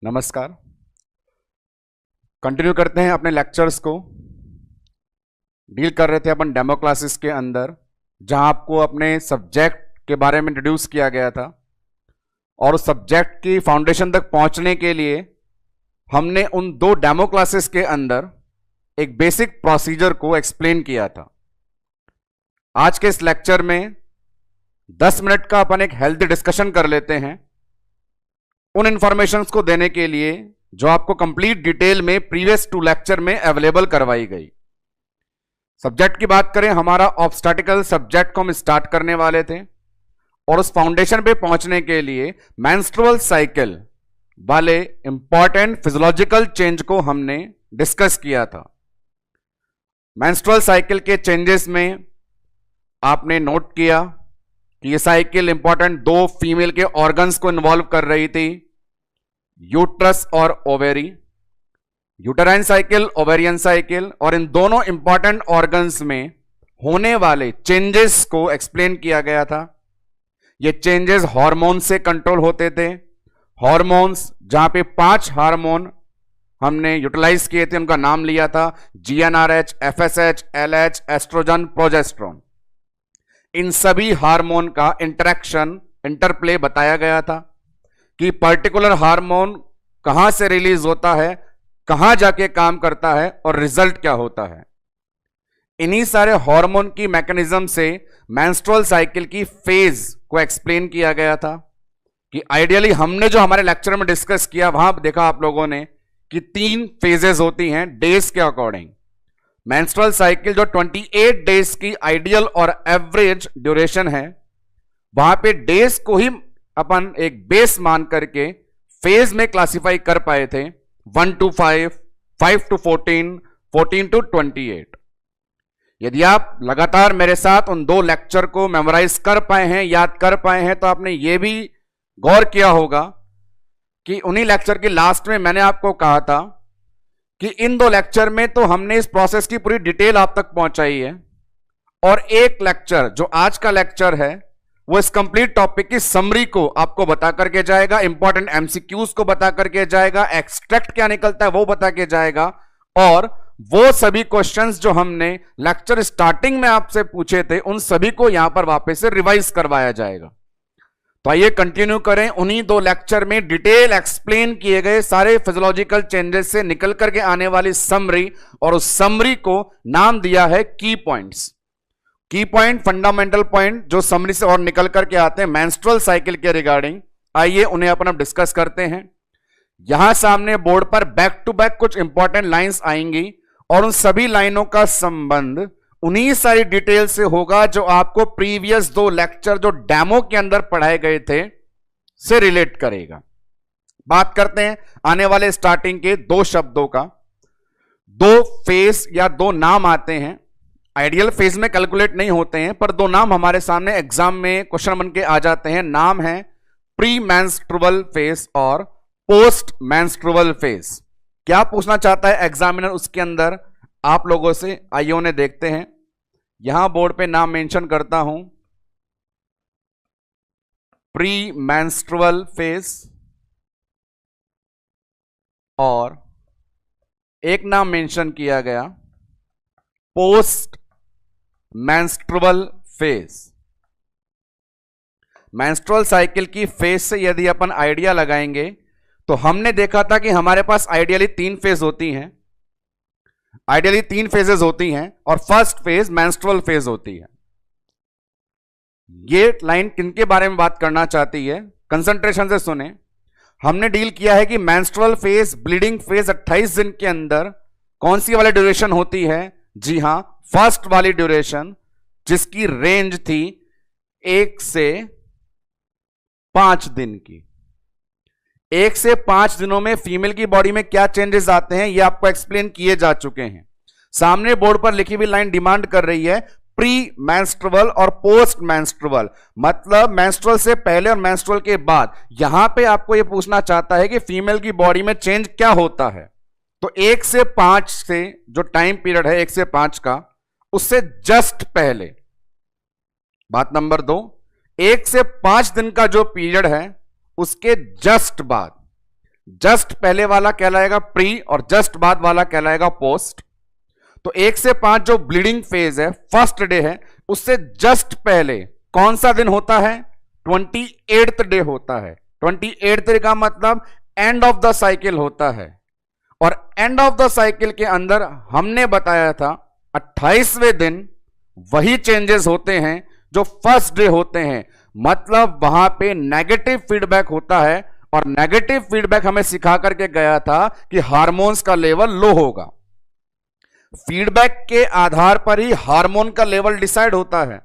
नमस्कार। कंटिन्यू करते हैं अपने लेक्चर्स को। डील कर रहे थे अपन डेमो क्लासेस के अंदर, जहां आपको अपने सब्जेक्ट के बारे में इंट्रोड्यूस किया गया था और उस सब्जेक्ट की फाउंडेशन तक पहुंचने के लिए हमने उन दो डेमो क्लासेस के अंदर एक बेसिक प्रोसीजर को एक्सप्लेन किया था। आज के इस लेक्चर में 10 मिनट का अपन एक हेल्दी डिस्कशन कर लेते हैं उन इंफॉर्मेशंस को देने के लिए जो आपको कंप्लीट डिटेल में प्रीवियस 2 लेक्चर में अवेलेबल करवाई गई। सब्जेक्ट की बात करें, हमारा ऑब्स्टैटिकल सब्जेक्ट को हम स्टार्ट करने वाले थे और उस फाउंडेशन पे पहुंचने के लिए मेंस्ट्रुअल साइकिल वाले इंपॉर्टेंट फिजियोलॉजिकल चेंज को हमने डिस्कस किया था। मेंस्ट्रुअल साइकिल के चेंजेस में आपने नोट किया कि ये साइकिल इंपॉर्टेंट 2 फीमेल के ऑर्गन्स को इन्वॉल्व कर रही थी, यूट्रस और ovary. Uterine cycle, ovarian cycle, और इन दोनों इंपॉर्टेंट ऑर्गन्स में होने वाले चेंजेस को एक्सप्लेन किया गया था। ये चेंजेस हार्मोन से कंट्रोल होते थे। हार्मोन्स, जहां पे 5 हार्मोन हमने यूटिलाइज किए थे, उनका नाम लिया था GnRH, FSH, LH, estrogen, progesterone. इन सभी हार्मोन का इंटरेक्शन, इंटरप्ले बताया गया था कि पर्टिकुलर हार्मोन कहां से रिलीज होता है, कहां जाके काम करता है और रिजल्ट क्या होता है। इन्हीं सारे हार्मोन की मैकेनिज्म से मेंस्ट्रुअल साइकिल की फेज को एक्सप्लेन किया गया था कि आइडियली हमने जो हमारे लेक्चर में डिस्कस किया, वहां देखा आप लोगों ने कि 3 फेजेस होती हैं डेज के अकॉर्डिंग। मेंस्ट्रुअल साइकिल जो 28 डेज की आइडियल और एवरेज ड्यूरेशन है, वहां पे डेज को ही अपन एक बेस मान करके फेज में क्लासिफाई कर पाए थे 1 to 5, 5 to 14, 14 to 28। यदि आप लगातार मेरे साथ उन 2 लेक्चर को मेमोराइज कर पाए हैं, याद कर पाए हैं, तो आपने ये भी गौर किया होगा कि उन्हीं लेक्चर के लास्ट में मैंने आपको कहा था कि इन 2 लेक्चर में तो हमने इस प्रोसेस की पूरी डिटेल आप तक पहुंचाई है, और एक लेक्चर जो आज का लेक्चर है वो इस कंप्लीट टॉपिक की समरी को आपको बता करके जाएगा, इंपॉर्टेंट एमसीक्यूज को बता करके जाएगा, एक्सट्रैक्ट क्या निकलता है वो बता के जाएगा, और वो सभी क्वेश्चंस जो हमने लेक्चर स्टार्टिंग में आपसे पूछे थे उन सभी को यहां पर वापस से रिवाइज करवाया जाएगा। तो आइए कंटिन्यू करें। उन्हीं 2 लेक्चर में डिटेल एक्सप्लेन किए गए सारे फिजियोलॉजिकल चेंजेस से निकल करके आने वाली समरी, और उस समरी को नाम दिया है की पॉइंट्स। की पॉइंट, फंडामेंटल पॉइंट जो समरी से और निकल करके आते हैं मेंस्ट्रुअल साइकिल के रिगार्डिंग, आइए उन्हें अपन अब डिस्कस करते हैं। यहां सामने बोर्ड पर बैक टू बैक कुछ इंपॉर्टेंट लाइंस आएंगी और उन सभी लाइनों का संबंध उन्हीं सारी डिटेल से होगा जो आपको प्रीवियस 2 लेक्चर जो डेमो के अंदर पढ़ाए गए थे से रिलेट करेगा। बात करते हैं आने वाले स्टार्टिंग के 2 शब्दों का। 2 फेज या 2 नाम आते हैं, आइडियल फेज में कैलकुलेट नहीं होते हैं, पर 2 नाम हमारे सामने एग्जाम में क्वेश्चन बन के आ जाते हैं। नाम है प्री मेंस्ट्रुअल फेज और पोस्ट मेंस्ट्रुअल फेज। क्या पूछना चाहता है एग्जामिनर उसके अंदर आप लोगों से, आइए उन्हें देखते हैं। यहां बोर्ड पे नाम मेंशन करता हूं, प्री मेंस्ट्रुअल फेज, और एक नाम मेंशन किया गया post menstrual phase. Menstrual cycle की फेज से यदि अपन आइडिया लगाएंगे तो हमने देखा था कि हमारे पास आइडियली 3 फेज होती हैं, आइडियली 3 फेजेस होती हैं, और फर्स्ट फेज मेंस्ट्रुअल फेज होती है। ये लाइन किनके बारे में बात करना चाहती है, कंसंट्रेशन से सुने। हमने डील किया है कि मेंस्ट्रुअल फेज, ब्लीडिंग फेज 28 दिन के अंदर कौन सी वाली ड्यूरेशन होती है। जी हां, फर्स्ट वाली ड्यूरेशन, जिसकी रेंज थी 1 से 5 दिन की। 1 से 5 दिनों में फीमेल की बॉडी में क्या चेंजेस आते हैं ये आपको एक्सप्लेन किए जा चुके हैं। सामने बोर्ड पर लिखी हुई लाइन डिमांड कर रही है प्री मेंस्ट्रुअल और पोस्ट मेंस्ट्रुअल, मतलब मेंस्ट्रुअल से पहले और मेंस्ट्रुअल के बाद। यहां पे आपको यह पूछना चाहता है कि फीमेल की बॉडी में चेंज क्या होता है। तो 1 से 5 से जो टाइम पीरियड है 1 से 5 का, उससे जस्ट पहले। बात नंबर 2, 1 से 5 दिन का जो पीरियड है उसके जस्ट बाद जस्ट पहले वाला कहलाएगा प्री और जस्ट बाद वाला कहलाएगा पोस्ट। तो 1 से 5 जो ब्लीडिंग फेज है, फर्स्ट डे है, उससे जस्ट पहले कौन सा दिन होता है? 28th डे होता है। 28th डे का मतलब एंड ऑफ द साइकिल होता है। और एंड ऑफ द साइकिल के अंदर हमने बताया था 28वें दिन वही चेंजेस होते हैं जो फर्स्ट डे होते हैं। मतलब वहां पे नेगेटिव फीडबैक होता है, और नेगेटिव फीडबैक हमें सिखा करके गया था कि हार्मोन्स का लेवल लो होगा। फीडबैक के आधार पर ही हार्मोन का लेवल डिसाइड होता है।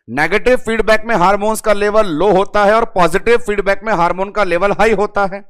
नेगेटिव फीडबैक में हार्मोन्स का लेवल लो होता है और पॉजिटिव फीडबैक में हार्मोन का लेवल हाई होता है।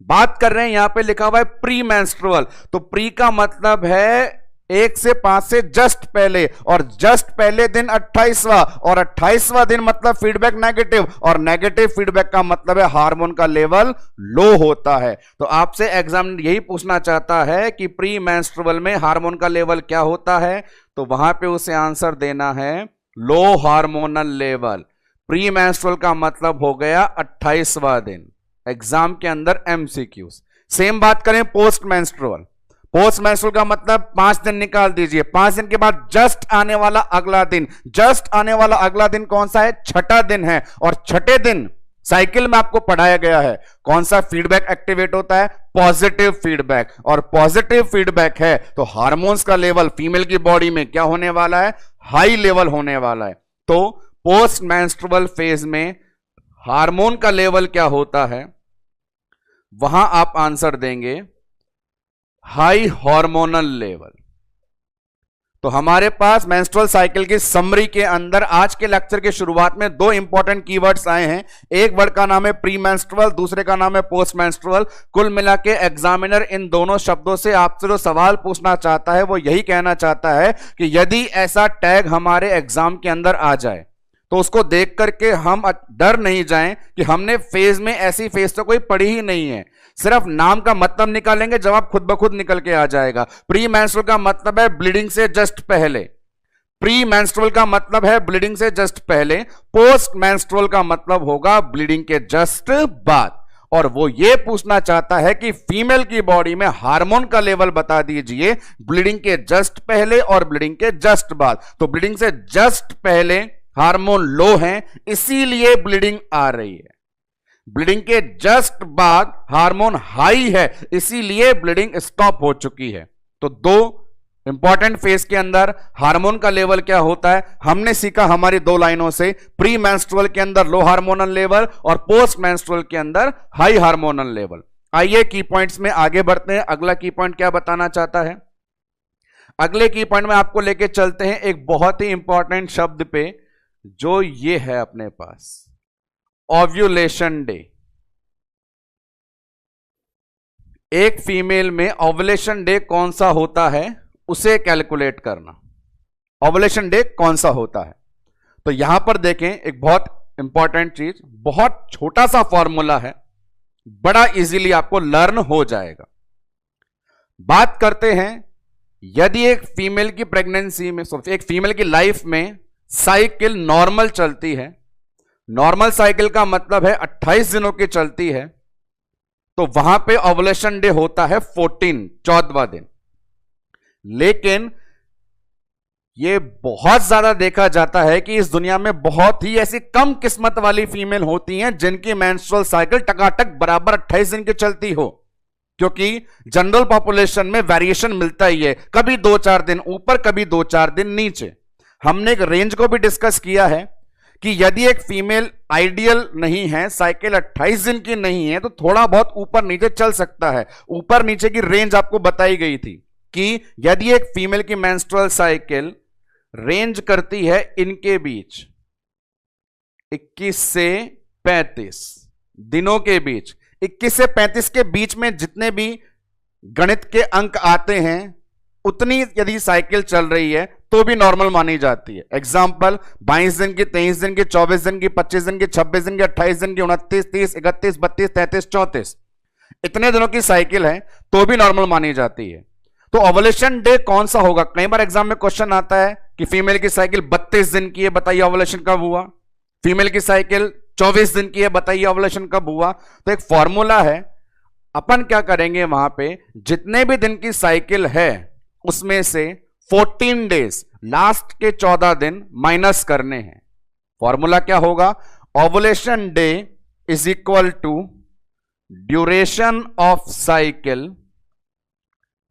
बात कर रहे हैं, यहां पे लिखा हुआ है प्री मेंस्ट्रुअल, तो प्री का मतलब है 1 से 5 से जस्ट पहले, और जस्ट पहले दिन 28वां, और 28वां दिन मतलब फीडबैक नेगेटिव, और नेगेटिव फीडबैक का मतलब है हार्मोन का लेवल लो होता है। तो आपसे एग्जाम यही पूछना चाहता है कि प्री मेंस्ट्रुअल में हार्मोन का लेवल क्या होता है, तो वहां पे उसे आंसर देना है लो हार्मोनल लेवल। प्री मेंस्ट्रुअल का मतलब हो गया 28वां दिन। एग्जाम के अंदर एमसीक्यूज। सेम बात करें पोस्ट मेंस्ट्रुअल। पोस्ट मेंस्ट्रुअल का मतलब 5 दिन निकाल दीजिए। 5 दिन के बाद जस्ट आने वाला अगला दिन, जस्ट आने वाला अगला दिन कौन सा है? छठा दिन है। और छठे दिन साइकिल में आपको पढ़ाया गया है कौन सा फीडबैक एक्टिवेट होता है? Positive feedback. और पॉजिटिव फीडबैक है तो हार्मोन्स का लेवल फीमेल की बॉडी में क्या होने वाला है? हाई लेवल होने वाला है। तो पोस्ट मेंस्ट्रुअल फेज में हार्मोन का लेवल क्या होता है? वहां आप आंसर देंगे हाई हार्मोनल लेवल। तो हमारे पास मेंस्ट्रुअल साइकिल की समरी के अंदर आज के लेक्चर के शुरुआत में 2 इंपॉर्टेंट कीवर्ड्स आए हैं। एक वर्ड का नाम है प्री मेंस्ट्रुअल, दूसरे का नाम है पोस्ट मेंस्ट्रुअल। कुल मिला के एग्जामिनर इन दोनों शब्दों से आपसे जो सवाल पूछना चाहता है वो यही कहना चाहता है कि यदि ऐसा टैग हमारे एग्जाम के अंदर आ जाए तो उसको देख करके हम डर नहीं जाएं कि हमने फेज में ऐसी फेज तो कोई पढ़ी ही नहीं है। सिर्फ नाम का मतलब निकालेंगे, जवाब खुद ब खुद निकल के आ जाएगा। प्री मेंस्ट्रुअल का मतलब है ब्लीडिंग से जस्ट पहले। प्री मेंस्ट्रुअल का मतलब है ब्लीडिंग से जस्ट पहले। पोस्ट मेंस्ट्रुअल का मतलब होगा ब्लीडिंग के जस्ट बाद। और वो ये पूछना चाहता है कि फीमेल की बॉडी में हार्मोन का लेवल बता दीजिए ब्लीडिंग के जस्ट पहले और ब्लीडिंग के जस्ट बाद। तो ब्लीडिंग से जस्ट पहले हार्मोन लो है, इसीलिए ब्लीडिंग आ रही है। ब्लीडिंग के जस्ट बाद हार्मोन हाई है, इसीलिए ब्लीडिंग स्टॉप हो चुकी है। तो 2 इंपॉर्टेंट फेज के अंदर हार्मोन का लेवल क्या होता है हमने सीखा हमारी 2 लाइनों से। प्री मेंस्ट्रुअल के अंदर लो हार्मोनल लेवल और पोस्ट मेंस्ट्रुअल के अंदर हाई हार्मोनल लेवल। आइए की पॉइंट्स में आगे बढ़ते हैं। अगला की पॉइंट क्या बताना चाहता है? अगले की पॉइंट में आपको लेके चलते हैं एक बहुत ही इंपॉर्टेंट शब्द पे, जो ये है अपने पास ओव्यूलेशन डे। एक फीमेल में ओव्यूलेशन डे कौन सा होता है उसे कैलकुलेट करना। ओव्यूलेशन डे कौन सा होता है? तो यहां पर देखें एक बहुत इंपॉर्टेंट चीज, बहुत छोटा सा फॉर्मूला है, बड़ा इजीली आपको लर्न हो जाएगा। बात करते हैं, यदि एक फीमेल की प्रेगनेंसी में, एक फीमेल की लाइफ में साइकिल नॉर्मल चलती है, नॉर्मल साइकिल का मतलब है 28 दिनों की चलती है, तो वहां पे ओव्यूलेशन डे होता है 14वां दिन। लेकिन यह बहुत ज्यादा देखा जाता है कि इस दुनिया में बहुत ही ऐसी कम किस्मत वाली फीमेल होती हैं जिनकी मेंस्ट्रुअल साइकिल टकाटक बराबर 28 दिन की चलती हो, क्योंकि जनरल पॉपुलेशन में वेरिएशन मिलता ही है, कभी 2-4 दिन ऊपर, कभी 2-4 दिन नीचे। हमने एक रेंज को भी डिस्कस किया है कि यदि एक फीमेल आइडियल नहीं है, साइकिल 28 दिन की नहीं है, तो थोड़ा बहुत ऊपर नीचे चल सकता है। ऊपर नीचे की रेंज आपको बताई गई थी कि यदि एक फीमेल की मेंस्ट्रुअल साइकिल रेंज करती है इनके बीच 21 से 35 दिनों के बीच, 21 से 35 के बीच में जितने भी गणित के अंक आते हैं उतनी यदि साइकिल चल रही है तो भी नॉर्मल मानी जाती है। एग्जाम्पल 22 दिन की, 23 दिन की, 24 दिन की, 25 दिन की, 26 दिन की, 28 दिन की, 29, 30, 31, 32, 33, 34 इतने दिनों की साइकिल है तो भी नॉर्मल मानी जाती है। तो ओव्यूलेशन डे कौन सा होगा? कई बार एग्जाम में क्वेश्चन आता है कि फीमेल की साइकिल 32 दिन की है, बताइए ओव्यूलेशन कब हुआ? फीमेल की साइकिल 24 दिन की है, बताइए ओव्यूलेशन कब हुआ? तो एक फॉर्मूला है, अपन क्या करेंगे, वहां पे जितने भी दिन की साइकिल है उसमें से 14 डेज, लास्ट के 14 दिन माइनस करने हैं। फॉर्मूला क्या होगा, ovulation day is equal to duration of cycle,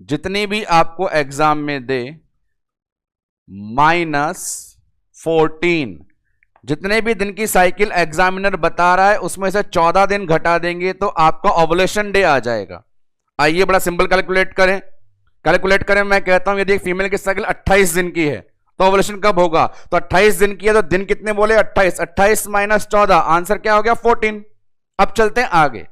जितनी भी आपको एग्जाम में दे, माइनस 14। जितने भी दिन की साइकिल एग्जामिनर बता रहा है उसमें से 14 दिन घटा देंगे तो आपका ओवुलेशन डे आ जाएगा। आइए बड़ा सिंपल कैलकुलेट करें। मैं कहता हूं यदि एक फीमेल की साइकिल 28 दिन की है तो ओवुलेशन कब होगा, तो 28 दिन की है तो दिन कितने बोले, 28। 28 माइनस 14, आंसर क्या हो गया, 14। अब चलते हैं आगे।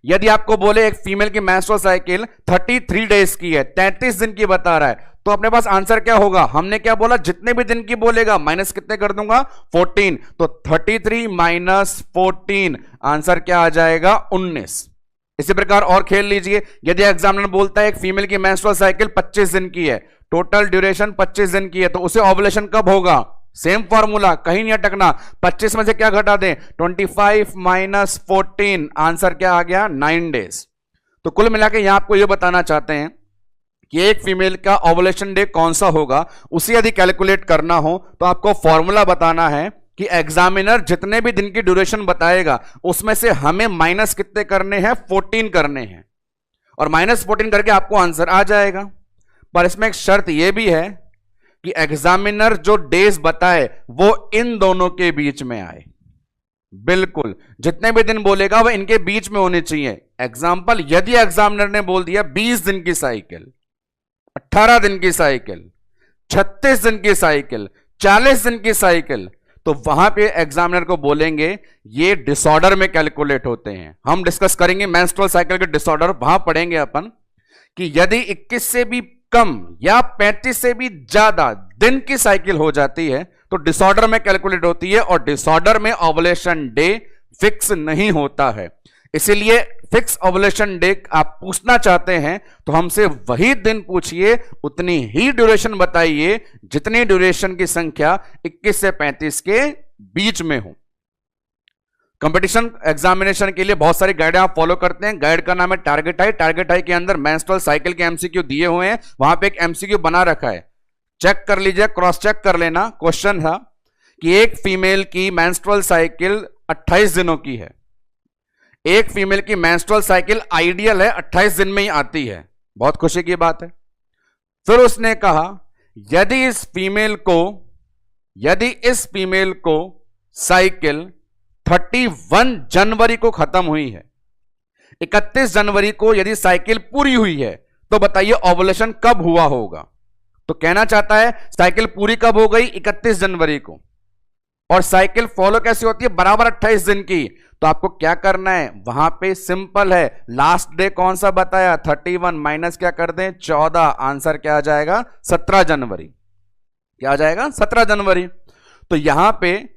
यदि आपको बोले एक फीमेल की मेंस्ट्रुअल साइकिल 33 डेज की है, 33 दिन की बता रहा है, तो अपने पास आंसर क्या होगा, हमने क्या बोला, जितने भी दिन की बोलेगा माइनस कितने कर दूंगा, 14। तो 33 माइनस 14, आंसर क्या आ जाएगा, 19। इसी प्रकार और खेल लीजिए, यदि एग्जामिनर बोलता है एक फीमेल की मेंस्ट्रुअल साइकिल 25 दिन की है, टोटल ड्यूरेशन 25 दिन की है, तो उसे ओवुलेशन कब होगा, सेम फॉर्मूला, कहीं नहीं अटकना। 25 में से क्या घटा दें, 25 माइनस 14, आंसर क्या आ गया, 9 डेज। तो कुल मिला के यहां आपको यह बताना चाहते हैं कि एक फीमेल का ओवुलेशन डे कौन सा होगा, उसे यदि कैलकुलेट करना हो तो आपको फॉर्मूला बताना है कि एग्जामिनर जितने भी दिन की ड्यूरेशन बताएगा उसमें से हमें माइनस कितने करने हैं, 14 करने हैं, और माइनस 14 करके आपको आंसर आ जाएगा। पर इसमें एक शर्त यह भी है कि एग्जामिनर जो डेज बताए वो इन दोनों के बीच में आए। बिल्कुल, जितने भी दिन बोलेगा वह इनके बीच में होने चाहिए। एग्जाम्पल, यदि एग्जामिनर ने बोल दिया 20 दिन की साइकिल, 18 दिन की साइकिल, 36 दिन की साइकिल, 40 दिन की साइकिल, तो वहां पे एग्जामिनर को बोलेंगे ये डिसऑर्डर में कैलकुलेट होते हैं। हम डिस्कस करेंगे मेंस्ट्रुअल साइकिल के डिसऑर्डर, वहां पढ़ेंगे अपन कि यदि 21 से भी कम या 35 से भी ज्यादा दिन की साइकिल हो जाती है तो डिसऑर्डर में कैलकुलेट होती है, और डिसऑर्डर में ओवुलेशन डे फिक्स नहीं होता है। इसीलिए फिक्स ओवुलेशन डे आप पूछना चाहते हैं तो हमसे वही दिन पूछिए, उतनी ही ड्यूरेशन बताइए जितनी ड्यूरेशन की संख्या 21 से 35 के बीच में हो। कंपटीशन एग्जामिनेशन के लिए बहुत सारी गाइड आप फॉलो करते हैं। गाइड का नाम है टारगेट आई। टारगेट आई के अंदर मेंस्ट्रुअल साइकिल के एमसीक्यू दिए हुए हैं, वहां पे एक एमसीक्यू बना रखा है, चेक कर लीजिए, क्रॉस चेक कर लेना। क्वेश्चन था कि एक फीमेल की मेंस्ट्रुअल साइकिल 28 दिनों की है, एक फीमेल की मेंस्ट्रुअल साइकिल आइडियल है 28 दिन में ही आती है, बहुत खुशी की बात है। फिर उसने कहा यदि इस फीमेल को साइकिल 31 जनवरी को खत्म हुई है, 31 जनवरी को यदि साइकिल पूरी हुई है, तो बताइए ओवुलेशन कब हुआ होगा। तो कहना चाहता है साइकिल पूरी कब हो गई, 31 जनवरी को, और साइकिल फॉलो कैसी होती है, बराबर 28 दिन की। तो आपको क्या करना है, वहां पे सिंपल है, लास्ट डे कौन सा बताया, 31 माइनस क्या कर दें, 14, आंसर क्या आ जाएगा, 17 जनवरी। क्या आ जाएगा, 17 जनवरी। तो यहां पे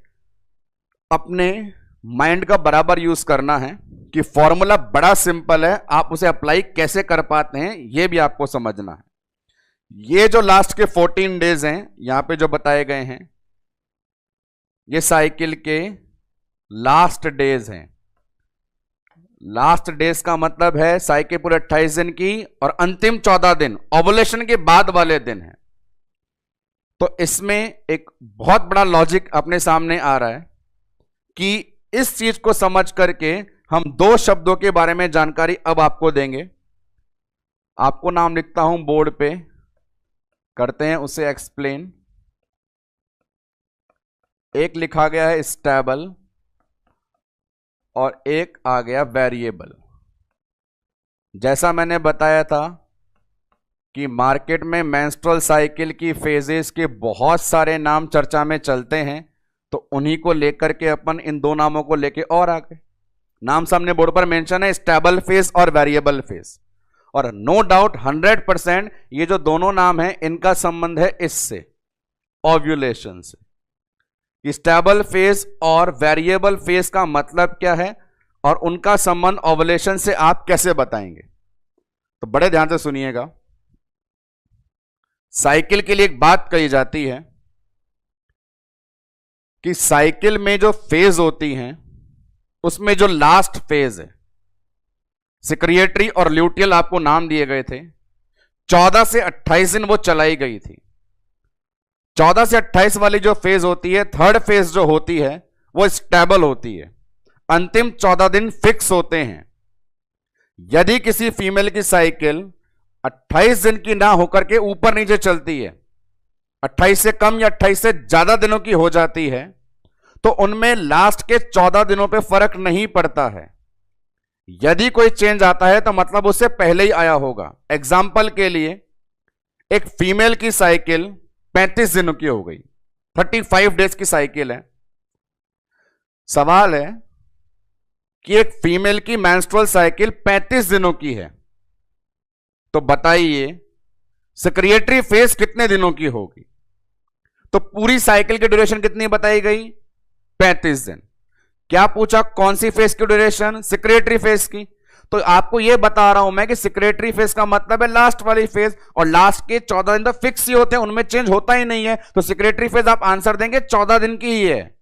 अपने माइंड का बराबर यूज करना है कि फॉर्मूला बड़ा सिंपल है, आप उसे अप्लाई कैसे कर पाते हैं यह भी आपको समझना है। ये जो लास्ट के 14 डेज हैं यहां पे जो बताए गए हैं, ये साइकिल के लास्ट डेज हैं। लास्ट डेज का मतलब है साइकिल पूरे 28 दिन की और अंतिम 14 दिन ओवुलेशन के बाद वाले दिन है। तो इसमें एक बहुत बड़ा लॉजिक अपने सामने आ रहा है कि इस चीज को समझ करके हम दो शब्दों के बारे में जानकारी अब आपको देंगे। आपको नाम लिखता हूं बोर्ड पे, करते हैं उसे एक्सप्लेन। एक लिखा गया है स्टेबल और एक आ गया वेरिएबल। जैसा मैंने बताया था कि मार्केट में मेंस्ट्रुअल साइकिल की फेजेस के बहुत सारे नाम चर्चा में चलते हैं, तो उन्हीं को लेकर के अपन इन दो नामों को लेके और आ गए। नाम सामने बोर्ड पर मेंशन है, स्टेबल फेज और वेरिएबल फेज। और नो डाउट 100% ये जो दोनों नाम हैं इनका संबंध है इससे, ओव्यूलेशन से। स्टेबल फेज और वेरिएबल फेज का मतलब क्या है और उनका संबंध ओवुलेशन से आप कैसे बताएंगे, तो बड़े ध्यान से सुनिएगा। साइकिल के लिए एक बात कही जाती है कि साइकिल में जो फेज होती हैं उसमें जो लास्ट फेज है, सिक्रिएटरी और ल्यूटियल आपको नाम दिए गए थे। 14 से 28 दिन वो चलाई गई थी। 14 से 28 वाली जो फेज होती है, थर्ड फेज जो होती है, वो स्टेबल होती है। अंतिम 14 दिन फिक्स होते हैं। यदि किसी फीमेल की साइकिल 28 दिन की ना होकर के ऊपर नीचे चलती है, 28 से कम या 28 से ज्यादा दिनों की हो जाती है, तो उनमें लास्ट के 14 दिनों पे फर्क नहीं पड़ता है। यदि कोई चेंज आता है तो मतलब उससे पहले ही आया होगा। एग्जाम्पल के लिए, एक फीमेल की साइकिल 35 दिनों की हो गई, 35 डेज की साइकिल है। सवाल है कि एक फीमेल की मेंस्ट्रुअल साइकिल 35 दिनों की है, तो बताइए सेक्रिएटरी फेज कितने दिनों की होगी? तो पूरी साइकिल की ड्यूरेशन कितनी बताई गई? 35 दिन। क्या पूछा? कौन सी फेज की ड्यूरेशन? सेक्रिएटरी फेज की। तो आपको यह बता रहा हूं मैं कि सेक्रिएटरी फेज का मतलब है लास्ट वाली फेज, और लास्ट के 14 दिन तो फिक्स ही होते हैं, उनमें चेंज होता ही नहीं है। तो सेक्रिएटरी फेज आप आंसर देंगे 14 दिन की ही है।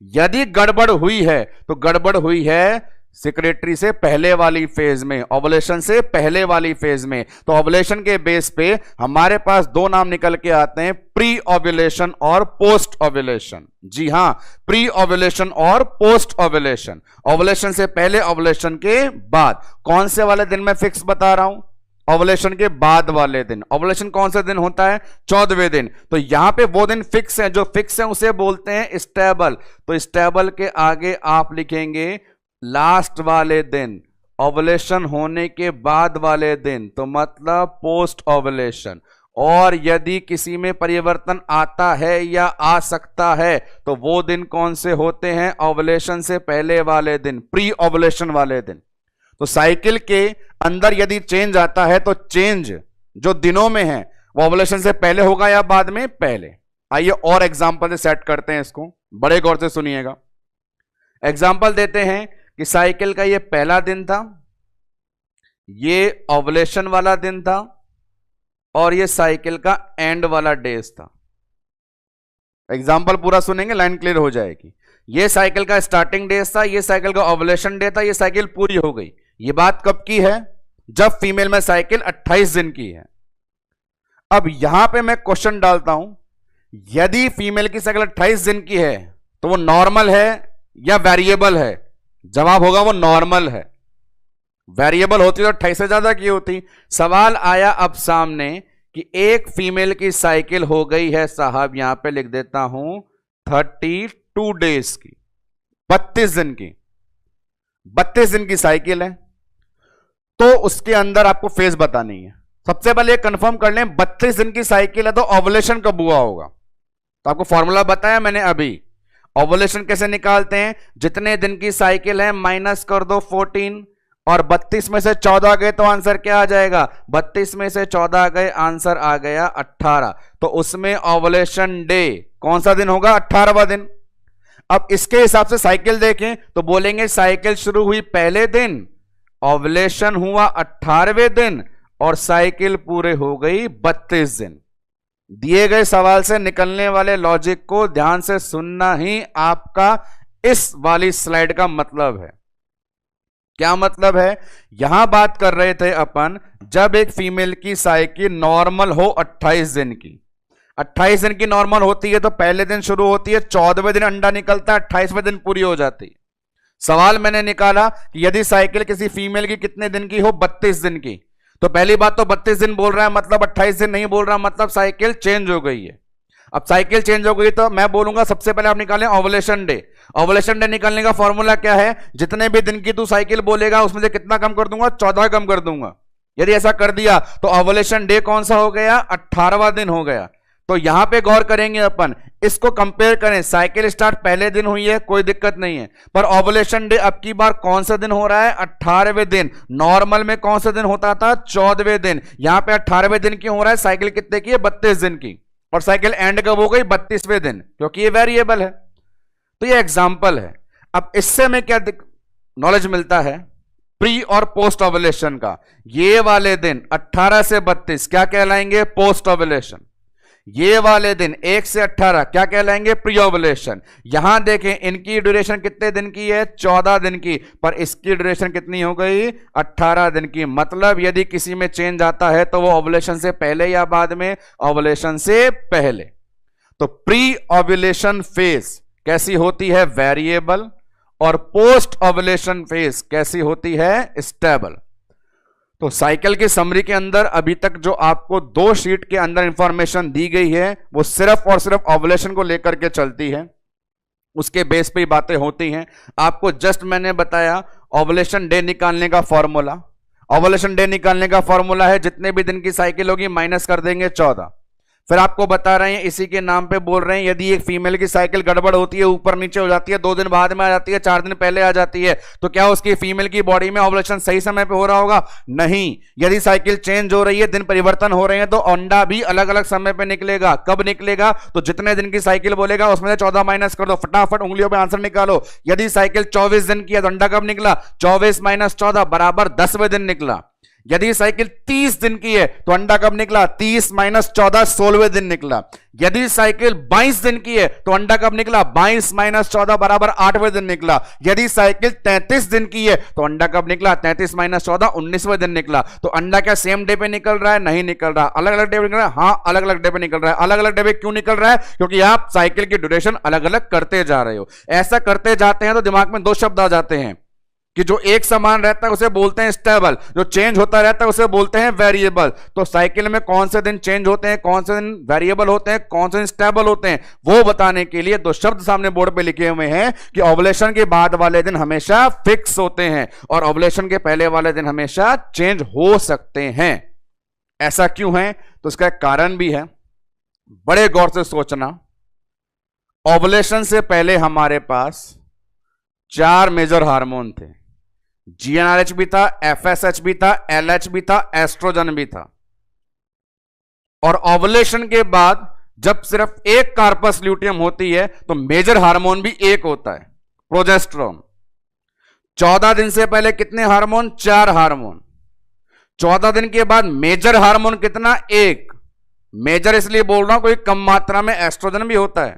यदि गड़बड़ हुई है तो गड़बड़ हुई है सेक्रेटरी से पहले वाली फेज में, ओवुलेशन से पहले वाली फेज में। तो ओवुलेशन के बेस पे हमारे पास दो नाम निकल के आते हैं, प्री ओवुलेशन और पोस्ट ओवुलेशन। जी हां, प्री ओवुलेशन और पोस्ट ओवुलेशन। ओवुलेशन से पहले, ओवुलेशन के बाद। कौन से वाले दिन में फिक्स बता रहा हूं? ओवुलेशन के बाद वाले दिन। ओवुलेशन कौन सा दिन होता है? 14वें दिन। तो यहां पे वो दिन फिक्स है, जो फिक्स है उसे बोलते हैं स्टेबल। तो स्टेबल के आगे आप लिखेंगे लास्ट वाले दिन, ओवुलेशन होने के बाद वाले दिन, तो मतलब पोस्ट ओवुलेशन। और यदि किसी में परिवर्तन आता है या आ सकता है तो वो दिन कौन से होते हैं? ओवुलेशन से पहले वाले दिन, प्री ओवुलेशन वाले दिन। तो साइकिल के अंदर यदि चेंज आता है तो चेंज जो दिनों में है वो ओवुलेशन से पहले होगा या बाद में? पहले। आइए और एग्जांपल से सेट करते हैं इसको, बड़े गौर से सुनिएगा। एग्जांपल देते हैं कि साइकिल का ये पहला दिन था, ये ओवुलेशन वाला दिन था, और ये साइकिल का एंड वाला डेज था। एग्जांपल पूरा सुनेंगे, लाइन क्लियर हो जाएगी। ये साइकिल का स्टार्टिंग डेज था, ये साइकिल का ओवुलेशन डे था, ये साइकिल पूरी हो गई। ये बात कब की है? जब फीमेल में साइकिल 28 दिन की है। अब यहां पे मैं क्वेश्चन डालता हूं, यदि फीमेल की साइकिल 28 दिन की है तो वो नॉर्मल है या वेरिएबल है? जवाब होगा वो नॉर्मल है। वेरिएबल होती तो 28 से ज्यादा की होती। सवाल आया अब सामने कि एक फीमेल की साइकिल हो गई है साहब, यहां पे लिख देता हूं 32 डेज की, 32 दिन की। 32 दिन की साइकिल है, तो उसके अंदर आपको फेज बतानी है। सबसे पहले कंफर्म कर लें, 32 दिन की साइकिल है तो ओवुलेशन कब हुआ होगा? तो आपको फॉर्मूला बताया मैंने अभी। ओवुलेशन कैसे निकालते हैं? जितने दिन की साइकिल है माइनस कर दो 14, और 32 में से 14 गए तो आंसर क्या आ जाएगा? 32 में से 14 गए, आंसर आ गया 18। तो उसमें ओवुलेशन डे कौन सा दिन होगा? 18वां दिन। अब इसके हिसाब से साइकिल देखें तो बोलेंगे साइकिल शुरू हुई पहले दिन, ओवुलेशन हुआ 18वें दिन, और साइकिल पूरे हो गई 32 दिन। दिए गए सवाल से निकलने वाले लॉजिक को ध्यान से सुनना ही आपका इस वाली स्लाइड का मतलब है। क्या मतलब है? यहां बात कर रहे थे अपन, जब एक फीमेल की साइकिल नॉर्मल हो 28 दिन की। 28 दिन की नॉर्मल होती है तो पहले दिन शुरू होती है, 14वें दिन अंडा निकलता है, 28वें दिन पूरी हो जाती है। सवाल मैंने निकाला कि यदि साइकिल किसी फीमेल की कितने दिन की हो? 32 दिन की। तो पहली बात तो 32 दिन बोल रहा है, मतलब 28 दिन नहीं बोल रहा, मतलब साइकिल चेंज हो गई है। अब साइकिल चेंज हो गई तो मैं बोलूंगा सबसे पहले आप निकालें ओवुलेशन डे। ओवुलेशन डे निकालने का फॉर्मूला क्या है? जितने भी दिन की तू साइकिल बोलेगा उसमें से कितना कम कर दूंगा? 14 कम कर दूंगा। यदि ऐसा कर दिया तो ओवुलेशन डे कौन सा हो गया? 18वां दिन हो गया। तो यहां पे गौर करेंगे अपन, इसको कंपेयर करें। साइकिल स्टार्ट पहले दिन हुई है, कोई दिक्कत नहीं है, पर ओवुलेशन डे अब की बार कौन सा दिन हो रहा है? 18वें दिन। नॉर्मल में कौन सा दिन होता था? 14वें दिन। यहां पे 18वें दिन क्यों हो रहा है? साइकिल कितने की है? 32 दिन की। और साइकिल एंड कब हो गई? 32वें दिन, क्योंकि ये वेरिएबल है। तो ये एग्जाम्पल है। अब इससे में क्या नॉलेज मिलता है? प्री और पोस्ट ओवुलेशन का। ये वाले दिन 18 से 32 क्या कहलाएंगे? Post ovulation. ये वाले दिन 1 से 18 क्या कहलाएंगे? Pre ovulation. यहां देखें इनकी ड्यूरेशन कितने दिन की है? 14 दिन की, पर इसकी ड्यूरेशन कितनी हो गई? 18 दिन की। मतलब यदि किसी में चेंज आता है तो वो ओवुलेशन से पहले या बाद में? ओवुलेशन से पहले। तो प्री ओवुलेशन फेज कैसी होती है? वेरिएबल। और पोस्ट ओवुलेशन फेज कैसी होती है? स्टेबल। तो साइकिल की समरी के अंदर अभी तक जो आपको 2 शीट के अंदर इंफॉर्मेशन दी गई है वो सिर्फ और सिर्फ ओवुलेशन को लेकर के चलती है, उसके बेस पे ही बातें होती हैं। आपको जस्ट मैंने बताया ओवुलेशन डे निकालने का फॉर्मूला। ओवुलेशन डे निकालने का फॉर्मूला है जितने भी दिन की साइकिल होगी माइनस कर देंगे 14। फिर आपको बता रहे हैं, इसी के नाम पे बोल रहे हैं, यदि एक फीमेल की साइकिल गड़बड़ होती है, ऊपर नीचे हो जाती है, 2 दिन बाद में आ जाती है, 4 दिन पहले आ जाती है, तो क्या उसकी फीमेल की बॉडी में ओवुलेशन सही समय पे हो रहा होगा? नहीं। यदि साइकिल चेंज हो रही है, दिन परिवर्तन हो रहे हैं, तो अंडा भी अलग अलग समय पे निकलेगा। कब निकलेगा? तो जितने दिन की साइकिल बोलेगा उसमें से 14 माइनस कर दो, फटाफट उंगलियों पे आंसर निकालो। यदि साइकिल 24 दिन की है तो अंडा कब निकला? 24 माइनस 14 बराबर 10वें दिन निकला। यदि साइकिल 30 दिन की है तो अंडा कब निकला? 30 माइनस 14 16वें दिन निकला। यदि साइकिल 22 दिन की है तो अंडा कब निकला? 22 माइनस 14 बराबर 8वें दिन निकला। यदि साइकिल 33 दिन की है तो अंडा कब निकला? 33 माइनस 14 19वें दिन निकला। तो अंडा क्या सेम डे पे निकल रहा है? नहीं निकल रहा। अलग अलग डे पे निकल रहा है? हाँ, अलग अलग डे पे निकल रहा है। अलग अलग डे पे क्यों निकल रहा है? क्योंकि आप साइकिल की ड्यूरेशन अलग अलग करते जा रहे हो। ऐसा करते जाते हैं तो दिमाग में 2 शब्द आ जाते हैं कि जो एक समान रहता है उसे बोलते हैं स्टेबल, जो चेंज होता रहता है उसे बोलते हैं वेरिएबल। तो साइकिल में कौन से दिन चेंज होते हैं, कौन से दिन वेरिएबल होते हैं, कौन से दिन स्टेबल होते हैं, वो बताने के लिए 2 शब्द सामने बोर्ड पे लिखे हुए हैं कि ओवुलेशन के बाद वाले दिन हमेशा फिक्स होते हैं और ओवुलेशन के पहले वाले दिन हमेशा चेंज हो सकते हैं। ऐसा क्यों है? तो इसका एक कारण भी है, बड़े गौर से सोचना। ओवुलेशन से पहले हमारे पास 4 मेजर हार्मोन थे। GnRH भी था, FSH भी था, LH भी था, एस्ट्रोजन भी था। और ओवुलेशन के बाद जब सिर्फ एक कार्पस ल्यूटियम होती है तो मेजर हार्मोन भी एक होता है, प्रोजेस्टेरोन। 14 दिन से पहले कितने हार्मोन? 4 हार्मोन। 14 दिन के बाद मेजर हार्मोन कितना? 1। मेजर इसलिए बोल रहा हूं कोई कम मात्रा में एस्ट्रोजन भी होता है।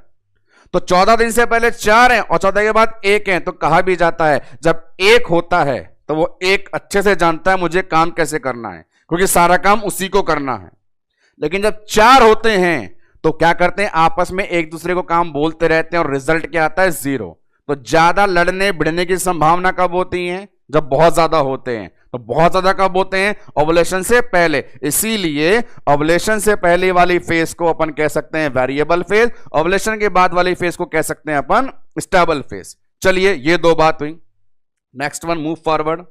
तो 14 दिन से पहले 4 हैं और 14 के बाद 1 हैं। तो कहा भी जाता है जब 1 होता है तो वो 1 अच्छे से जानता है मुझे काम कैसे करना है, क्योंकि सारा काम उसी को करना है। लेकिन जब 4 होते हैं तो क्या करते हैं? आपस में एक दूसरे को काम बोलते रहते हैं और रिजल्ट क्या आता है? 0। तो ज्यादा लड़ने भिड़ने की संभावना कब होती है? जब बहुत ज्यादा होते हैं। तो बहुत ज्यादा कब होते हैं? ओवुलेशन से पहले। इसीलिए ओवुलेशन से पहले वाली फेज को अपन कह सकते हैं वेरिएबल फेज, ओवुलेशन के बाद वाली फेज को कह सकते हैं अपन स्टेबल फेज। चलिए, ये 2 बात हुई। Next one, move forward.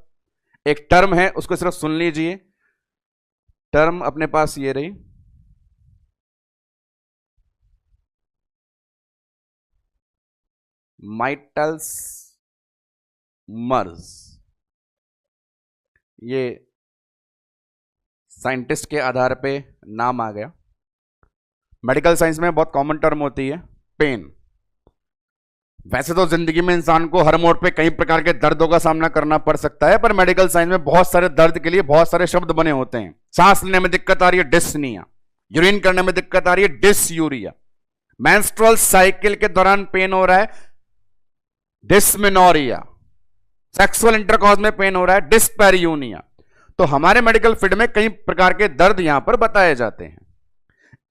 एक टर्म है, उसको सिर्फ सुन लीजिए। टर्म अपने पास ये रही, माइटल्स मर्ज। ये साइंटिस्ट के आधार पे नाम आ गया। मेडिकल साइंस में बहुत कॉमन टर्म होती है पेन। वैसे तो जिंदगी में इंसान को हर मोड़ पे कई प्रकार के दर्दों का सामना करना पड़ सकता है, पर मेडिकल साइंस में बहुत सारे दर्द के लिए बहुत सारे शब्द बने होते हैं। सांस लेने में दिक्कत आ रही है, डिस्निया। यूरिन करने में दिक्कत आ रही है, डिसयूरिया। मेंस्ट्रुअल साइकिल के दौरान पेन हो रहा है, डिस्मेनोरिया। सेक्सुअल इंटरकॉर्स में पेन हो रहा है, डिस्पैरियूनिया। तो हमारे मेडिकल फील्ड में कई प्रकार के दर्द यहां पर बताए जाते हैं।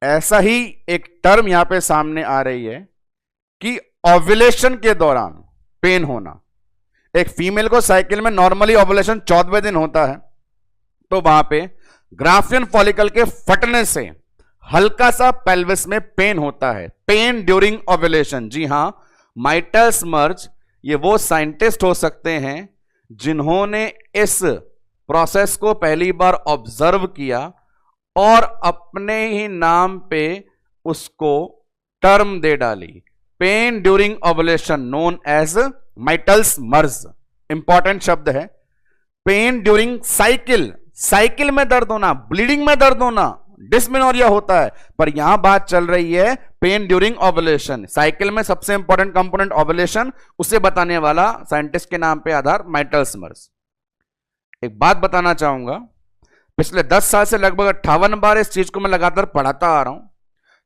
ऐसा ही एक टर्म यहां पे सामने आ रही है कि ओव्यूलेशन के दौरान पेन होना। एक फीमेल को साइकिल में नॉर्मली ओव्यूलेशन 14वें दिन होता है, तो वहां पे ग्राफियन फॉलिकल के फटने से हल्का सा पेल्विस में पेन होता है, पेन ड्यूरिंग ओव्यूलेशन। जी हां, माइटल्स मर्ज ये वो साइंटिस्ट हो सकते हैं जिन्होंने इस प्रोसेस को पहली बार ऑब्जर्व किया और अपने ही नाम पे उसको टर्म दे डाली, pain during ovulation, known as mittelschmerz. Important शब्द है। पेन ड्यूरिंग साइकिल, साइकिल में दर्द होना, ब्लीडिंग में दर्द होना, डिस्मेनोरिया होता है, पर यहां बात चल रही है पेन ड्यूरिंग ओव्यूलेशन। साइकिल में सबसे इंपॉर्टेंट कंपोनेंट ओव्यूलेशन, उसे बताने वाला साइंटिस्ट के नाम पे आधार माइटल्स मर्ज। एक बात बताना चाहूंगा, पिछले 10 साल से लगभग 58 बार इस चीज को मैं लगातार पढ़ाता आ रहा हूं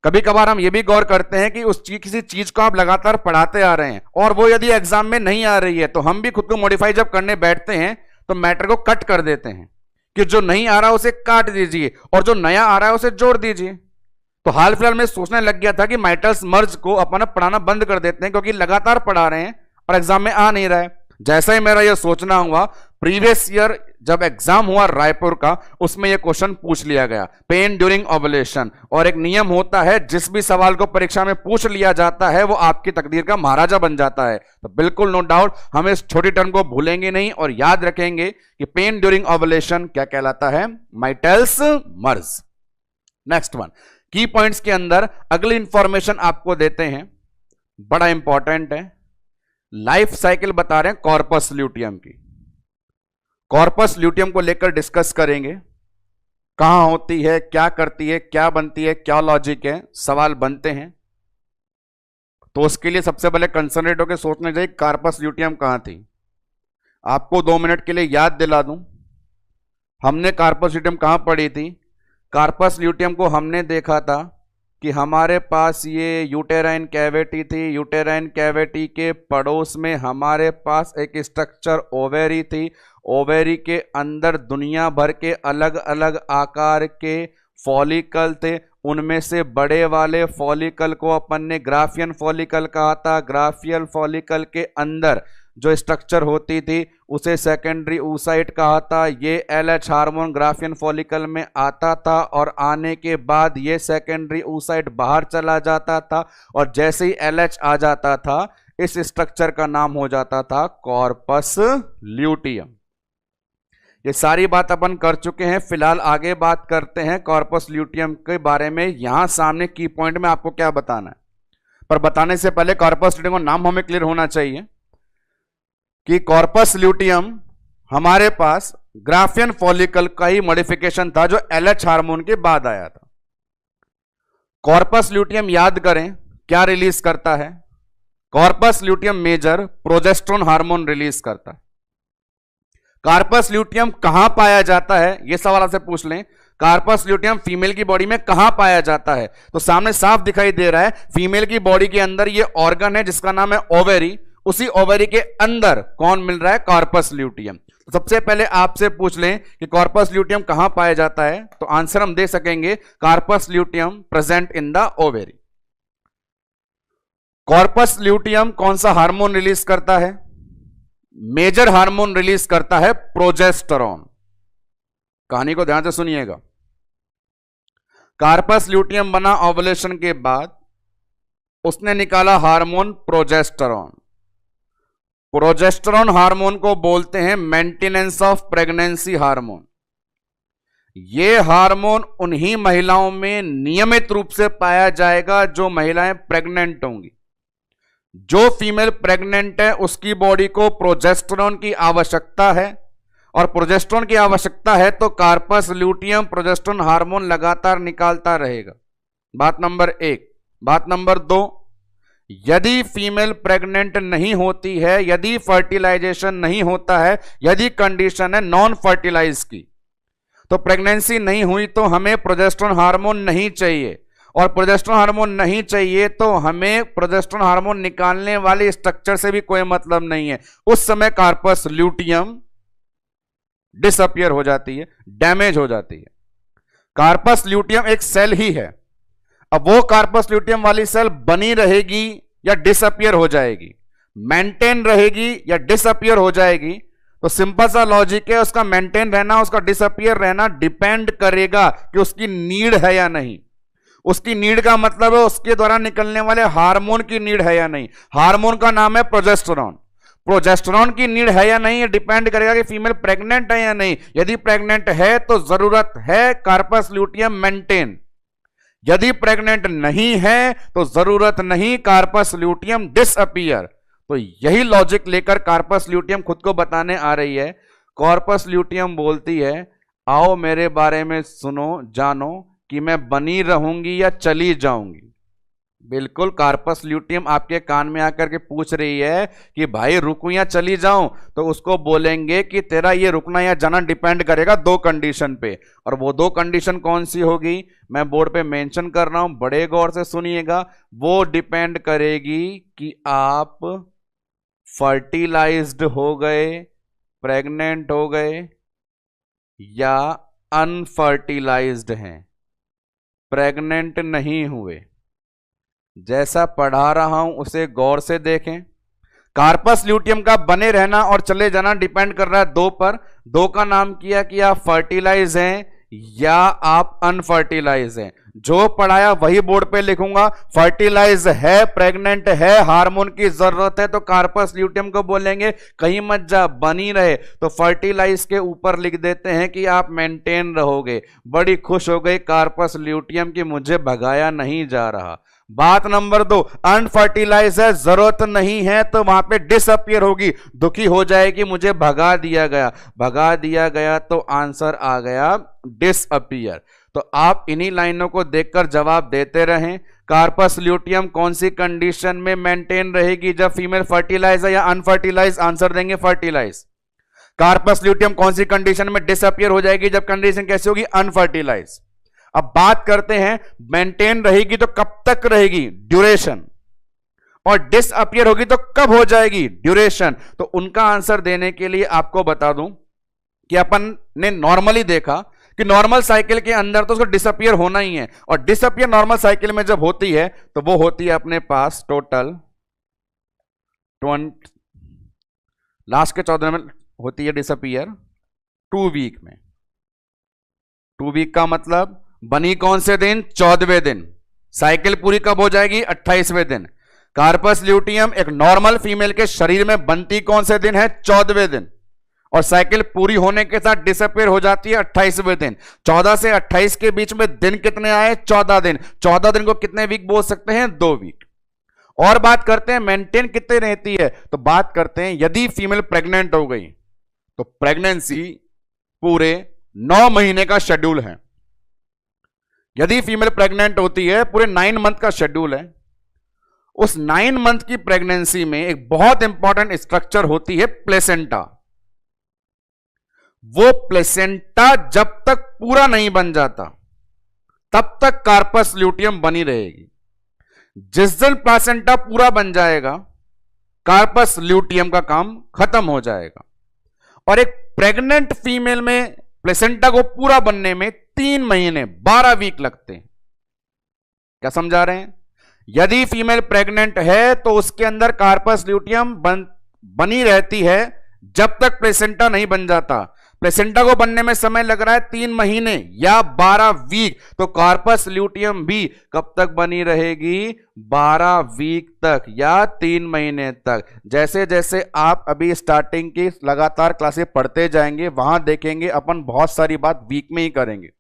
कभी कभार हम ये भी गौर करते हैं कि किसी चीज को आप लगातार पढ़ाते आ रहे हैं और वो यदि एग्जाम में नहीं आ रही है तो हम भी खुद को मॉडिफाई जब करने बैठते हैं तो मैटर को कट कर देते हैं कि जो नहीं आ रहा उसे काट दीजिए और जो नया आ रहा है उसे जोड़ दीजिए। तो हाल फिलहाल में सोचने लग गया था कि माइटल्स मर्ज को अपना पढ़ाना बंद कर देते हैं क्योंकि लगातार पढ़ा रहे हैं और एग्जाम में आ नहीं रहा है। जैसा ही मेरा यह सोचना हुआ, प्रीवियस ईयर जब एग्जाम हुआ रायपुर का, उसमें यह क्वेश्चन पूछ लिया गया, पेन ड्यूरिंग ओवुलेशन। और एक नियम होता है, जिस भी सवाल को परीक्षा में पूछ लिया जाता है वो आपकी तकदीर का महाराजा बन जाता है। तो बिल्कुल नो डाउट हम इस छोटी टर्म को भूलेंगे नहीं और याद रखेंगे कि पेन ड्यूरिंग ओवुलेशन क्या कहलाता है, माइटल्स मर्ज। नेक्स्ट वन, की पॉइंट्स के अंदर अगली इंफॉर्मेशन आपको देते हैं, बड़ा इंपॉर्टेंट है। लाइफ साइकिल बता रहे हैं कॉर्पस ल्यूटियम की। कॉर्पस ल्यूटियम को लेकर डिस्कस करेंगे, कहां होती है, क्या करती है, क्या बनती है, क्या लॉजिक है, सवाल बनते हैं। तो उसके लिए सबसे पहले कंसंट्रेट होकर सोचना चाहिए कॉर्पस ल्यूटियम कहां थी। आपको 2 मिनट के लिए याद दिला दूं, हमने कॉर्पस ल्यूटियम कहां पढ़ी थी। कॉर्पस ल्यूटियम को हमने देखा था कि हमारे पास ये यूटेराइन कैविटी थी, यूटेराइन कैविटी के पड़ोस में हमारे पास एक स्ट्रक्चर ओवेरी थी, ओवेरी के अंदर दुनिया भर के अलग अलग आकार के फॉलिकल थे, उनमें से बड़े वाले फॉलिकल को अपन ने ग्राफियन फॉलिकल कहा था। ग्राफियल फॉलिकल के अंदर जो स्ट्रक्चर होती थी उसे सेकेंडरी oocyte कहा था। ये LH हार्मोन ग्राफियन फॉलिकल में आता था और आने के बाद ये सेकेंडरी oocyte बाहर चला जाता था और जैसे ही LH आ जाता था इस स्ट्रक्चर का नाम हो जाता था कॉर्पस ल्यूटियम। ये सारी बात अपन कर चुके हैं, फिलहाल आगे बात करते हैं कॉर्पस ल्यूटियम के बारे में। यहां सामने की पॉइंट में आपको क्या बताना है, पर बताने से पहले कॉर्पस ल्यूटियम का नाम हमें क्लियर होना चाहिए कि कॉर्पस ल्यूटियम हमारे पास ग्राफियन फॉलिकल का ही मॉडिफिकेशन था जो LH हार्मोन के बाद आया था। कॉर्पस ल्यूटियम याद करें क्या रिलीज करता है, corpus luteum major progesterone hormone release करता है। कॉर्पस ल्यूटियम कहां पाया जाता है, यह सवाल आपसे पूछ लें, कॉर्पस ल्यूटियम फीमेल की बॉडी में कहां पाया जाता है, तो सामने साफ दिखाई दे रहा है फीमेल की बॉडी के अंदर यह ऑर्गन है जिसका नाम है ओवेरी, उसी ओवेरी के अंदर कौन मिल रहा है, कॉर्पस ल्यूटियम। तो सबसे पहले आपसे पूछ लें कि कॉर्पस ल्यूटियम कहां पाया जाता है, तो आंसर हम दे सकेंगे corpus luteum present in the ovary. Corpus luteum कौन सा हार्मोन रिलीज करता है, मेजर हार्मोन रिलीज करता है प्रोजेस्टेरोन। कहानी को ध्यान से सुनिएगा। कॉर्पस ल्यूटियम बना ओवुलेशन के बाद, उसने निकाला हार्मोन प्रोजेस्टेरोन। प्रोजेस्टेरोन हार्मोन को बोलते हैं मेंटेनेंस ऑफ प्रेगनेंसी हार्मोन। यह हार्मोन उन्हीं महिलाओं में नियमित रूप से पाया जाएगा जो महिलाएं प्रेग्नेंट होंगी। जो फीमेल प्रेग्नेंट है उसकी बॉडी को प्रोजेस्टेरोन की आवश्यकता है, और प्रोजेस्टेरोन की आवश्यकता है तो कॉर्पस ल्यूटियम प्रोजेस्टेरोन हार्मोन लगातार निकालता रहेगा। बात नंबर 1। बात नंबर 2, यदि फीमेल प्रेग्नेंट नहीं होती है, यदि फर्टिलाइजेशन नहीं होता है, यदि कंडीशन है नॉन फर्टिलाइज की, तो प्रेगनेंसी नहीं हुई तो हमें प्रोजेस्टेरोन हार्मोन नहीं चाहिए, और प्रोजेस्टेरोन हार्मोन नहीं चाहिए तो हमें प्रोजेस्टेरोन हार्मोन निकालने वाले स्ट्रक्चर से भी कोई मतलब नहीं है। उस समय कॉर्पस ल्यूटियम डिसअपियर हो जाती है, डैमेज हो जाती है। कॉर्पस ल्यूटियम एक सेल ही है, अब वो कॉर्पस ल्यूटियम वाली सेल बनी रहेगी या डिसअपियर हो जाएगी, मेंटेन रहेगी या डिसअपियर हो जाएगी। तो सिंपल सा लॉजिक है, उसका मेंटेन रहना उसका डिसअपियर रहना डिपेंड करेगा कि उसकी नीड है या नहीं। उसकी नीड का मतलब है उसके द्वारा निकलने वाले हार्मोन की नीड है या नहीं। हार्मोन का नाम है प्रोजेस्टेरोन। प्रोजेस्टेरोन की नीड है या नहीं ये डिपेंड करेगा कि फीमेल प्रेग्नेंट है या नहीं। यदि प्रेग्नेंट है तो जरूरत है कॉर्पस ल्यूटियम मेंटेन, यदि प्रेग्नेंट नहीं है तो जरूरत नहीं कॉर्पस ल्यूटियम डिसअपियर। तो यही लॉजिक लेकर कॉर्पस ल्यूटियम खुद को बताने आ रही है। कॉर्पस ल्यूटियम बोलती है आओ मेरे बारे में सुनो, जानो कि मैं बनी रहूंगी या चली जाऊंगी। बिल्कुल, कार्पस ल्यूटियम आपके कान में आकर के पूछ रही है कि भाई रुकूं या चली जाऊं, तो उसको बोलेंगे कि तेरा ये रुकना या जाना डिपेंड करेगा दो कंडीशन पे। और वो दो कंडीशन कौन सी होगी, मैं बोर्ड पे मेंशन कर रहा हूं, बड़े गौर से सुनिएगा। वो डिपेंड करेगी कि आप फर्टिलाइज्ड हो गए, प्रेग्नेंट हो गए या अनफर्टिलाइज्ड हैं, प्रेग्नेंट नहीं हुए। जैसा पढ़ा रहा हूं उसे गौर से देखें। कार्पस ल्यूटियम का बने रहना और चले जाना डिपेंड कर रहा है दो पर। दो का नाम किया कि आप फर्टिलाइज हैं या आप अनफर्टिलाइज हैं। जो पढ़ाया वही बोर्ड पे लिखूंगा। फर्टिलाइज है, प्रेग्नेंट है, हार्मोन की जरूरत है, तो कार्पस ल्यूटियम को बोलेंगे कहीं मत जा, बनी रहे। तो फर्टिलाइज के ऊपर लिख देते हैं कि आप मेंटेन रहोगे। बड़ी खुश हो गई कार्पस ल्यूटियम की, मुझे भगाया नहीं जा रहा। बात नंबर 2, अनफर्टिलाइज है, जरूरत नहीं है, तो वहां पे डिसअपियर होगी, दुखी हो जाएगी, मुझे भगा दिया गया। भगा दिया गया तो आंसर आ गया डिसअपियर। तो आप इन्हीं लाइनों को देखकर जवाब देते रहें। कार्पस ल्यूटियम कौन सी कंडीशन में मेंटेन रहेगी, जब फीमेल फर्टिलाइज है या अनफर्टिलाइज? आंसर देंगे फर्टिलाइज। कार्पस ल्यूटियम कौन सी कंडीशन में डिसअपियर हो जाएगी, जब कंडीशन कैसी होगी, अनफर्टिलाइज। अब बात करते हैं मेंटेन रहेगी तो कब तक रहेगी, ड्यूरेशन, और डिसअपियर होगी तो कब हो जाएगी, ड्यूरेशन। तो उनका आंसर देने के लिए आपको बता दूं कि अपन ने नॉर्मली देखा कि नॉर्मल साइकिल के अंदर तो उसको डिसअपियर होना ही है, और डिसअपियर नॉर्मल साइकिल में जब होती है तो वो होती है अपने पास टोटल 20, लास्ट के 14 में होती है डिसअपियर 2 वीक में। 2 वीक का मतलब बनी कौन से दिन, 14वें दिन। साइकिल पूरी कब हो जाएगी, 28वें दिन। कार्पस ल्यूटियम एक नॉर्मल फीमेल के शरीर में बनती कौन से दिन है, 14वें दिन, और साइकिल पूरी होने के साथ डिसअपियर हो जाती है 28वें दिन। 14 से 28 के बीच में दिन कितने आए, 14 दिन। 14 दिन को कितने वीक बोल सकते हैं, 2 वीक। और बात करते हैं मेंटेन कितने रहती है, तो बात करते हैं यदि फीमेल प्रेग्नेंट हो गई तो प्रेगनेंसी पूरे 9 महीने का शेड्यूल है। यदि फीमेल प्रेग्नेंट होती है पूरे 9 मंथ का शेड्यूल है। उस 9 मंथ की प्रेगनेंसी में एक बहुत इंपॉर्टेंट स्ट्रक्चर होती है प्लेसेंटा। वो प्लेसेंटा जब तक पूरा नहीं बन जाता तब तक कार्पस ल्यूटियम बनी रहेगी। जिस दिन प्लेसेंटा पूरा बन जाएगा कार्पस ल्यूटियम का काम खत्म हो जाएगा। और एक प्रेग्नेंट फीमेल में प्लेसेंटा को पूरा बनने में 3 महीने 12 वीक लगते हैं। क्या समझा रहे हैं? यदि फीमेल प्रेग्नेंट है तो उसके अंदर कार्पस ल्यूटियम बनी रहती है जब तक प्लेसेंटा नहीं बन जाता। प्लेसेंटा को बनने में समय लग रहा है 3 महीने या 12 वीक, तो कार्पस ल्यूटियम भी कब तक बनी रहेगी, 12 वीक तक या 3 महीने तक। जैसे जैसे आप अभी स्टार्टिंग की लगातार क्लासेस पढ़ते जाएंगे वहां देखेंगे अपन बहुत सारी बात वीक में ही करेंगे।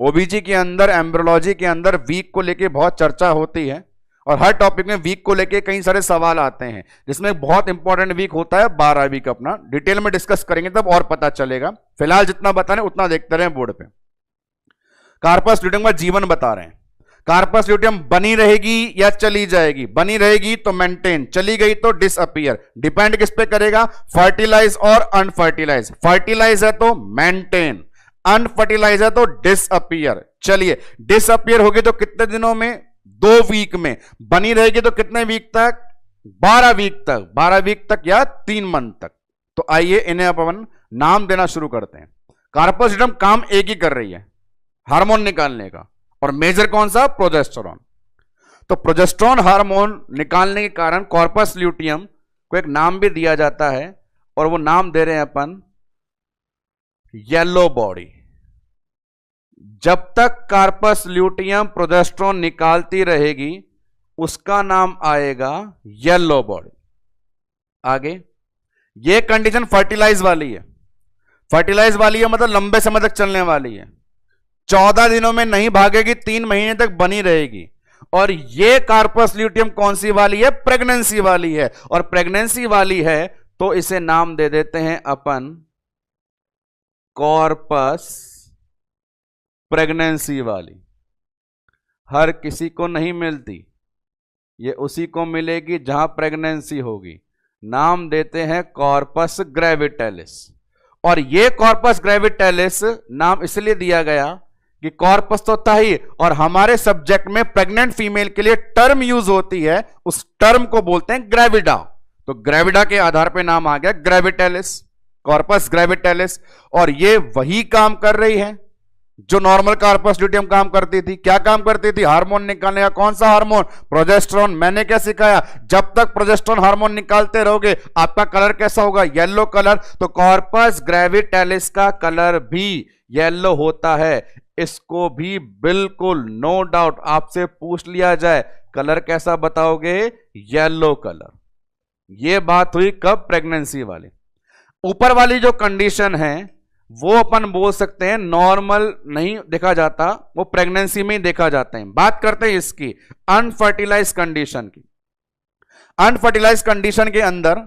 ओबीजी के अंदर, एम्ब्रियोलॉजी के अंदर वीक को लेके बहुत चर्चा होती है, और हर टॉपिक में वीक को लेके कई सारे सवाल आते हैं, जिसमें बहुत इंपॉर्टेंट वीक होता है 12 वीक। अपना डिटेल में डिस्कस करेंगे तब और पता चलेगा। फिलहाल जितना बताने उतना देखते रहे बोर्ड पे। कार्पस ल्यूटियम का जीवन बता रहे हैं। कार्पस ल्यूटियम बनी रहेगी या चली जाएगी? बनी रहेगी तो मेंटेन, चली गई तो डिसअपियर। डिपेंड किस पे करेगा, फर्टिलाइज और अनफर्टिलाइज। फर्टिलाइज है तो मेंटेन, अनफर्टिलाइज है तो डिसअपियर। चलिए, डिसअपियर होगी तो कितने दिनों में, 2 वीक में। बनी रहेगी तो कितने वीक तक, 12 वीक तक। 12 वीक तक या 3 मंथ तक। तो आइए इन्हें अपन नाम देना शुरू करते हैं। कार्पस ल्यूटियम काम एक ही कर रही है, हार्मोन निकालने का, और मेजर कौन सा, प्रोजेस्टेरोन। तो प्रोजेस्टेरोन हार्मोन निकालने के कारण कार्पस ल्यूटियम को एक नाम भी दिया जाता है, और वो नाम दे रहे हैं अपन येलो बॉडी। जब तक कार्पस ल्यूटियम प्रोजेस्टेरोन निकालती रहेगी उसका नाम आएगा येलो बॉडी। आगे, ये कंडीशन फर्टिलाइज वाली है। फर्टिलाइज वाली है मतलब लंबे समय तक चलने वाली है। 14 दिनों में नहीं भागेगी, 3 महीने तक बनी रहेगी। और ये कार्पस ल्यूटियम कौन सी वाली है, प्रेगनेंसी वाली है। और प्रेगनेंसी वाली है तो इसे नाम दे देते हैं अपन कॉर्पस प्रेगनेंसी वाली। हर किसी को नहीं मिलती, ये उसी को मिलेगी जहां प्रेगनेंसी होगी। नाम देते हैं कॉर्पस ग्रेविटालिस। और ये कॉर्पस ग्रेविटालिस नाम इसलिए दिया गया कि कॉर्पस तो था ही, और हमारे सब्जेक्ट में प्रेग्नेंट फीमेल के लिए टर्म यूज होती है, उस टर्म को बोलते हैं ग्रेविडा। तो ग्रेविडा के आधार पे नाम आ गया ग्रेविटालिस, कॉर्पस ग्रेविटालिस। और ये वही काम कर रही है जो नॉर्मल कॉर्पस ल्यूटियम काम करती थी। क्या काम करती थी? हार्मोन निकालने का। कौन सा हार्मोन? प्रोजेस्टेरोन। मैंने क्या सिखाया? जब तक प्रोजेस्टेरोन हार्मोन निकालते रहोगे आपका कलर कैसा होगा? Yellow colour. तो कॉर्पस ग्रेविटालिस का कलर भी येलो होता है। इसको भी बिल्कुल नो डाउट आपसे पूछ लिया जाए कलर कैसा बताओगे? Yellow colour. यह बात हुई कब? प्रेगनेंसी वाली। ऊपर वाली जो कंडीशन है वो अपन बोल सकते हैं नॉर्मल नहीं देखा जाता, वो प्रेगनेंसी में ही देखा जाता है। बात करते हैं इसकी अनफर्टिलाइज कंडीशन की। अनफर्टिलाइज कंडीशन के अंदर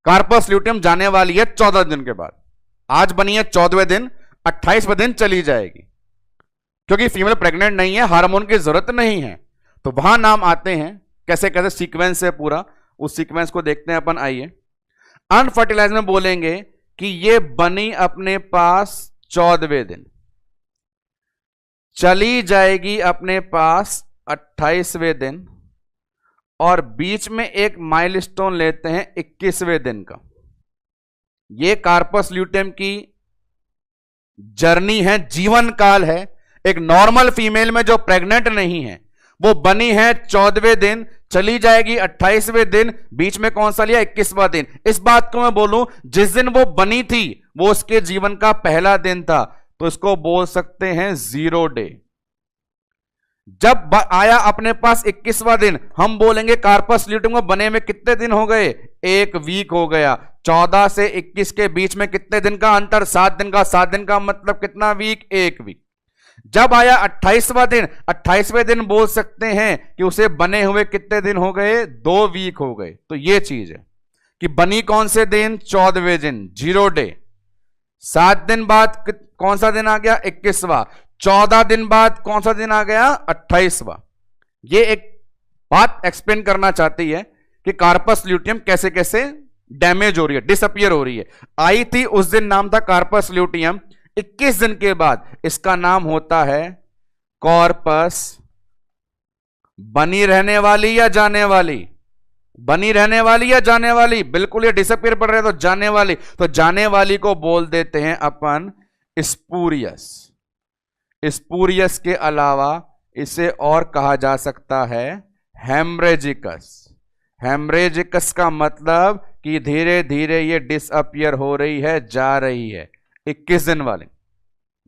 कार्पस ल्यूटियम जाने वाली है 14 दिन के बाद। आज बनी है 14वें दिन, 28वें दिन चली जाएगी, क्योंकि फीमेल प्रेग्नेंट नहीं है, हार्मोन की जरूरत नहीं है। तो वहां नाम आते हैं कैसे कैसे, सीक्वेंस है पूरा, उस सीक्वेंस को देखते हैं अपन। आइए, अनफर्टिलाइज में बोलेंगे कि ये बनी अपने पास 14वें दिन, चली जाएगी अपने पास 28वें दिन, और बीच में एक माइलस्टोन लेते हैं 21वें दिन का। ये कार्पस ल्यूटियम की जर्नी है, जीवन काल है। एक नॉर्मल फीमेल में जो प्रेग्नेंट नहीं है वो बनी है 14वें दिन, चली जाएगी 28वें दिन, बीच में कौन सा लिया? 21वां दिन। इस बात को मैं बोलूं, जिस दिन वो बनी थी वो उसके जीवन का पहला दिन था, तो इसको बोल सकते हैं 0 डे। जब आया अपने पास 21वां दिन, हम बोलेंगे कार्पस ल्यूटियम को बने में कितने दिन हो गए? 1 वीक हो गया। 14 से 21 के बीच में कितने दिन का अंतर? 7 दिन का। 7 दिन का मतलब कितना वीक? 1 वीक। जब आया 28वां दिन, 28वें दिन बोल सकते हैं कि उसे बने हुए कितने दिन हो गए? 2 वीक हो गए। तो ये चीज है कि बनी कौन से दिन? 14वें दिन, 0 डे। 7 दिन बाद कौन सा दिन आ गया? 21वां। 14 दिन बाद कौन सा दिन आ गया? 28वां। ये एक बात एक्सप्लेन करना चाहती है कि कार्पस ल्यूटियम कैसे कैसे डैमेज हो रही है, डिसअपियर हो रही है। आई थी उस दिन, नाम था कार्पस ल्यूटियम। 21 दिन के बाद इसका नाम होता है कॉर्पस। बनी रहने वाली या जाने वाली? बनी रहने वाली या जाने वाली? बिल्कुल, ये डिसअपियर पड़ रहे तो जाने वाली। तो जाने वाली को बोल देते हैं अपन स्पूरियस। स्पूरियस के अलावा इसे और कहा जा सकता है हेमरेजिकस। हेमरेजिकस का मतलब कि धीरे धीरे ये डिसअपियर हो रही है, जा रही है। 21 दिन वाले।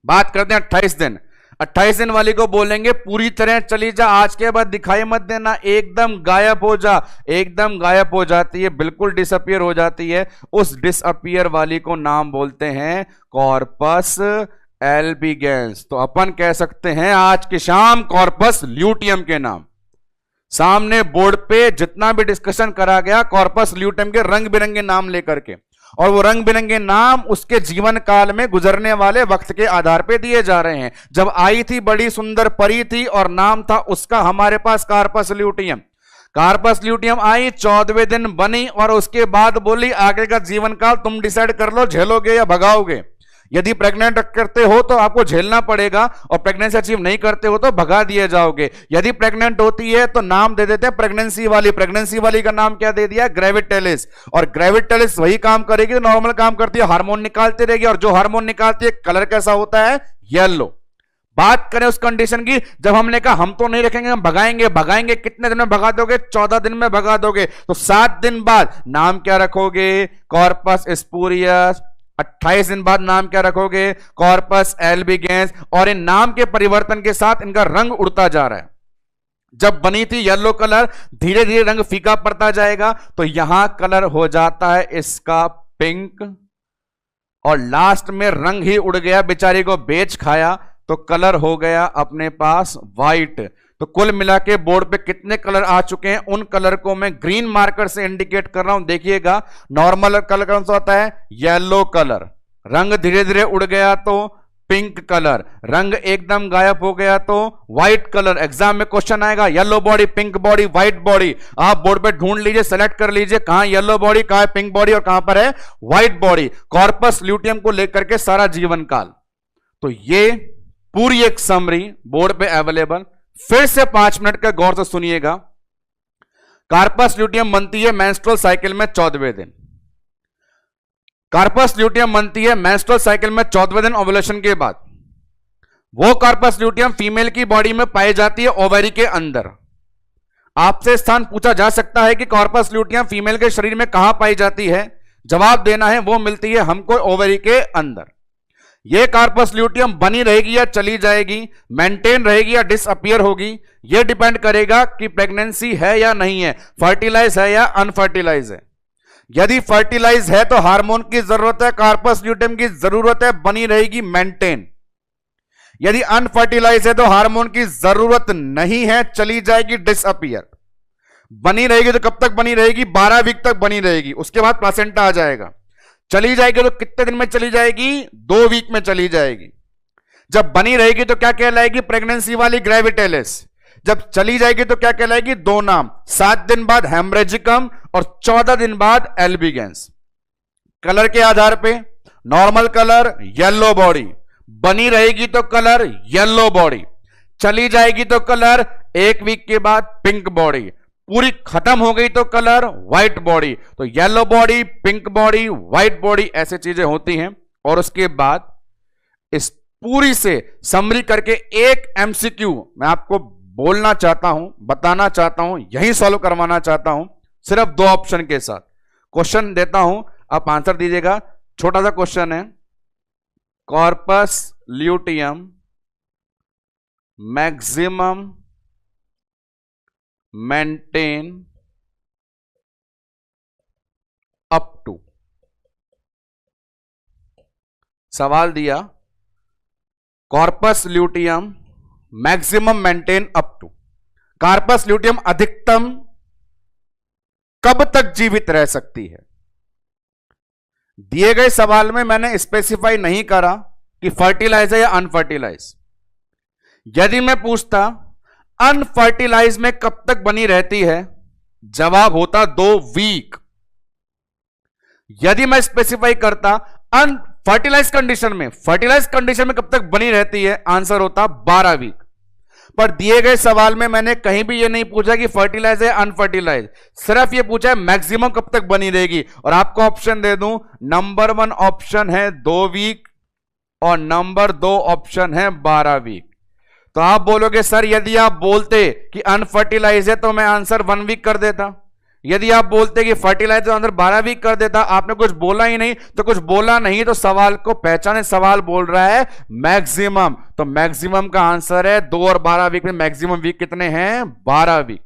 बात करते हैं 28 दिन। 28 दिन वाली को बोलेंगे पूरी तरह चली जा, आज के बाद दिखाई मत देना, एकदम गायब हो जा। एकदम गायब हो जाती है, बिल्कुल डिसअपियर हो जाती है। उस डिसअपियर वाली को नाम बोलते हैं कॉर्पस एल्बिगेंस। तो अपन कह सकते हैं आज की शाम कॉर्पस ल्यूटियम के नाम। सामने बोर्ड पे जितना भी डिस्कशन करा गया कॉर्पस ल्यूटियम के रंग बिरंगे नाम लेकर के, और वो रंग बिरंगे नाम उसके जीवन काल में गुजरने वाले वक्त के आधार पे दिए जा रहे हैं। जब आई थी बड़ी सुंदर परी थी और नाम था उसका हमारे पास कार्पस ल्यूटियम। कार्पस ल्यूटियम आई, 14वें दिन बनी, और उसके बाद बोली आगे का जीवन काल तुम डिसाइड कर लो, झेलोगे या भगाओगे। यदि प्रेग्नेंट करते हो तो आपको झेलना पड़ेगा, और प्रेगनेंसी अचीव नहीं करते हो तो भगा दिए जाओगे। यदि प्रेग्नेंट होती है तो नाम दे देते हैं प्रेगनेंसी वाली। प्रेगनेंसी वाली का नाम क्या दे दिया? ग्रेविटालिस। और ग्रेविटालिस वही काम करेगी, नॉर्मल काम करती है, हार्मोन निकालती रहेगी, और जो हार्मोन निकालती है कलर कैसा होता है? येलो। बात करें उस कंडीशन की जब हमने कहा हम तो नहीं रखेंगे, हम भगाएंगे। भगाएंगे कितने दिन में भगा दोगे? 14 दिन में भगा दोगे। तो 7 दिन बाद नाम क्या रखोगे? Corpus spurious. 28 दिन बाद नाम क्या रखोगे? कॉर्पस एल्बिगेंस। और इन नाम के परिवर्तन के साथ इनका रंग उड़ता जा रहा है। जब बनी थी येलो कलर, धीरे धीरे रंग फीका पड़ता जाएगा, तो यहां कलर हो जाता है इसका पिंक, और लास्ट में रंग ही उड़ गया, बेचारी को बेच खाया, तो कलर हो गया अपने पास व्हाइट। तो कुल मिला के बोर्ड पे कितने कलर आ चुके हैं, उन कलर को मैं ग्रीन मार्कर से इंडिकेट कर रहा हूं। देखिएगा, नॉर्मल कलर कौन सा होता है? Yellow colour. रंग धीरे धीरे उड़ गया तो पिंक कलर, रंग एकदम गायब हो गया तो व्हाइट कलर। एग्जाम में क्वेश्चन आएगा yellow body, pink body, white body, आप बोर्ड पे ढूंढ लीजिए, सेलेक्ट कर लीजिए कहां येलो बॉडी, कहां पिंक बॉडी और कहां पर है व्हाइट बॉडी। कॉर्पस ल्यूटियम को लेकर के सारा जीवन काल। तो ये पूरी एक समरी बोर्ड पे अवेलेबल, फिर से 5 मिनट का गौर से सुनिएगा। कार्पस ल्यूटियम बनती है मेंस्ट्रुअल साइकिल में 14वें दिन। कार्पस ल्यूटियम बनती है मेंस्ट्रुअल साइकिल में 14वें दिन ओव्यूलेशन के बाद। वो कार्पस ल्यूटियम फीमेल की बॉडी में पाई जाती है ओवरी के अंदर। आपसे स्थान पूछा जा सकता है कि कार्पस ल्यूटियम फीमेल के शरीर में कहां पाई जाती है, जवाब देना है वो मिलती है हमको ओवरी के अंदर। ये कार्पस ल्यूटियम बनी रहेगी या चली जाएगी, मेंटेन रहेगी या डिसअपियर होगी, यह डिपेंड करेगा कि प्रेगनेंसी है या नहीं है, फर्टिलाइज है या अनफर्टिलाइज है। यदि फर्टिलाइज है तो हार्मोन की जरूरत है, कार्पस ल्यूटियम की जरूरत है, बनी रहेगी मेंटेन। यदि अनफर्टिलाइज है तो हार्मोन की जरूरत नहीं है, चली जाएगी डिसअपियर। बनी रहेगी तो कब तक बनी रहेगी, 12 वीक तक बनी रहेगी, उसके बाद प्लासेंटा आ जाएगा। चली जाएगी तो कितने दिन में चली जाएगी, 2 वीक में चली जाएगी। जब बनी रहेगी तो क्या कहलाएगी, प्रेगनेंसी वाली ग्रेविटेलिस। जब चली जाएगी तो क्या कहलाएगी, 2 नाम, 7 दिन बाद हेमरेजिकम और 14 दिन बाद एल्बिगेंस। कलर के आधार पे नॉर्मल कलर येलो बॉडी, बनी रहेगी तो कलर येलो बॉडी, चली जाएगी तो कलर 1 वीक के बाद पिंक बॉडी, पूरी खत्म हो गई तो कलर व्हाइट बॉडी। तो yellow body, pink body, white body, ऐसे चीजें होती हैं। और उसके बाद इस पूरी से समरी करके एक एमसीक्यू मैं आपको बोलना चाहता हूं, बताना चाहता हूं, यही सॉल्व करवाना चाहता हूं, सिर्फ 2 ऑप्शन के साथ। क्वेश्चन देता हूं, आप आंसर दीजिएगा। छोटा सा क्वेश्चन है, corpus luteum maximum maintain up to, सवाल दिया corpus luteum maximum maintain up to, corpus luteum अधिकतम कब तक जीवित रह सकती है। दिए गए सवाल में मैंने स्पेसिफाई नहीं करा कि फर्टिलाइज है या अनफर्टिलाइज। यदि मैं पूछता अनफर्टिलाइज में कब तक बनी रहती है, जवाब होता 2 वीक। यदि मैं स्पेसिफाई करता अनफर्टिलाइज कंडीशन में, फर्टिलाइज कंडीशन में कब तक बनी रहती है, आंसर होता 12 वीक। पर दिए गए सवाल में मैंने कहीं भी यह नहीं पूछा कि फर्टिलाइज है अनफर्टिलाइज, सिर्फ यह पूछा है मैक्सिमम कब तक बनी रहेगी। और आपको ऑप्शन दे दूं, नंबर 1 ऑप्शन है 2 वीक और नंबर 2 ऑप्शन है 12 वीक। तो आप बोलोगे सर यदि आप बोलते कि अनफर्टिलाइज है तो मैं आंसर 1 वीक कर देता, यदि आप बोलते कि फर्टिलाइज तो आंसर 12 वीक कर देता। आपने कुछ बोला ही नहीं, तो कुछ बोला नहीं तो सवाल को पहचाने, सवाल बोल रहा है मैक्सिमम, तो मैक्सिमम का आंसर है 2 और 12 वीक में मैक्सिमम वीक कितने हैं, 12 वीक।